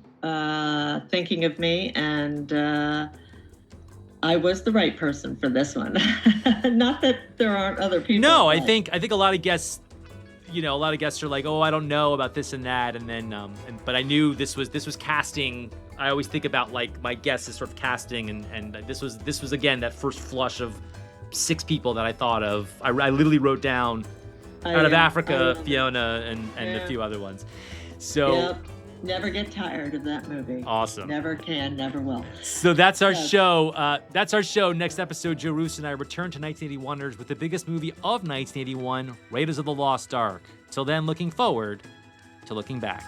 thinking of me, and I was the right person for this one. Not that there aren't other people, No, I but think I think a lot of guests, a lot of guests are like, "Oh, I don't know about this and that," and then, but I knew this was casting. I always think about like my guests as sort of casting, and this was again that first flush of 6 people that I thought of. I literally wrote down Out of I Africa, love it. Fiona, and a Yeah. few other ones. So Yep. Never get tired of that movie. awesome. Never can, never will. So that's our Yes. show. That's our show. Next episode, Joe Russo and I return to 1981ers with the biggest movie of 1981, Raiders of the Lost Ark. Till then, looking forward to looking back.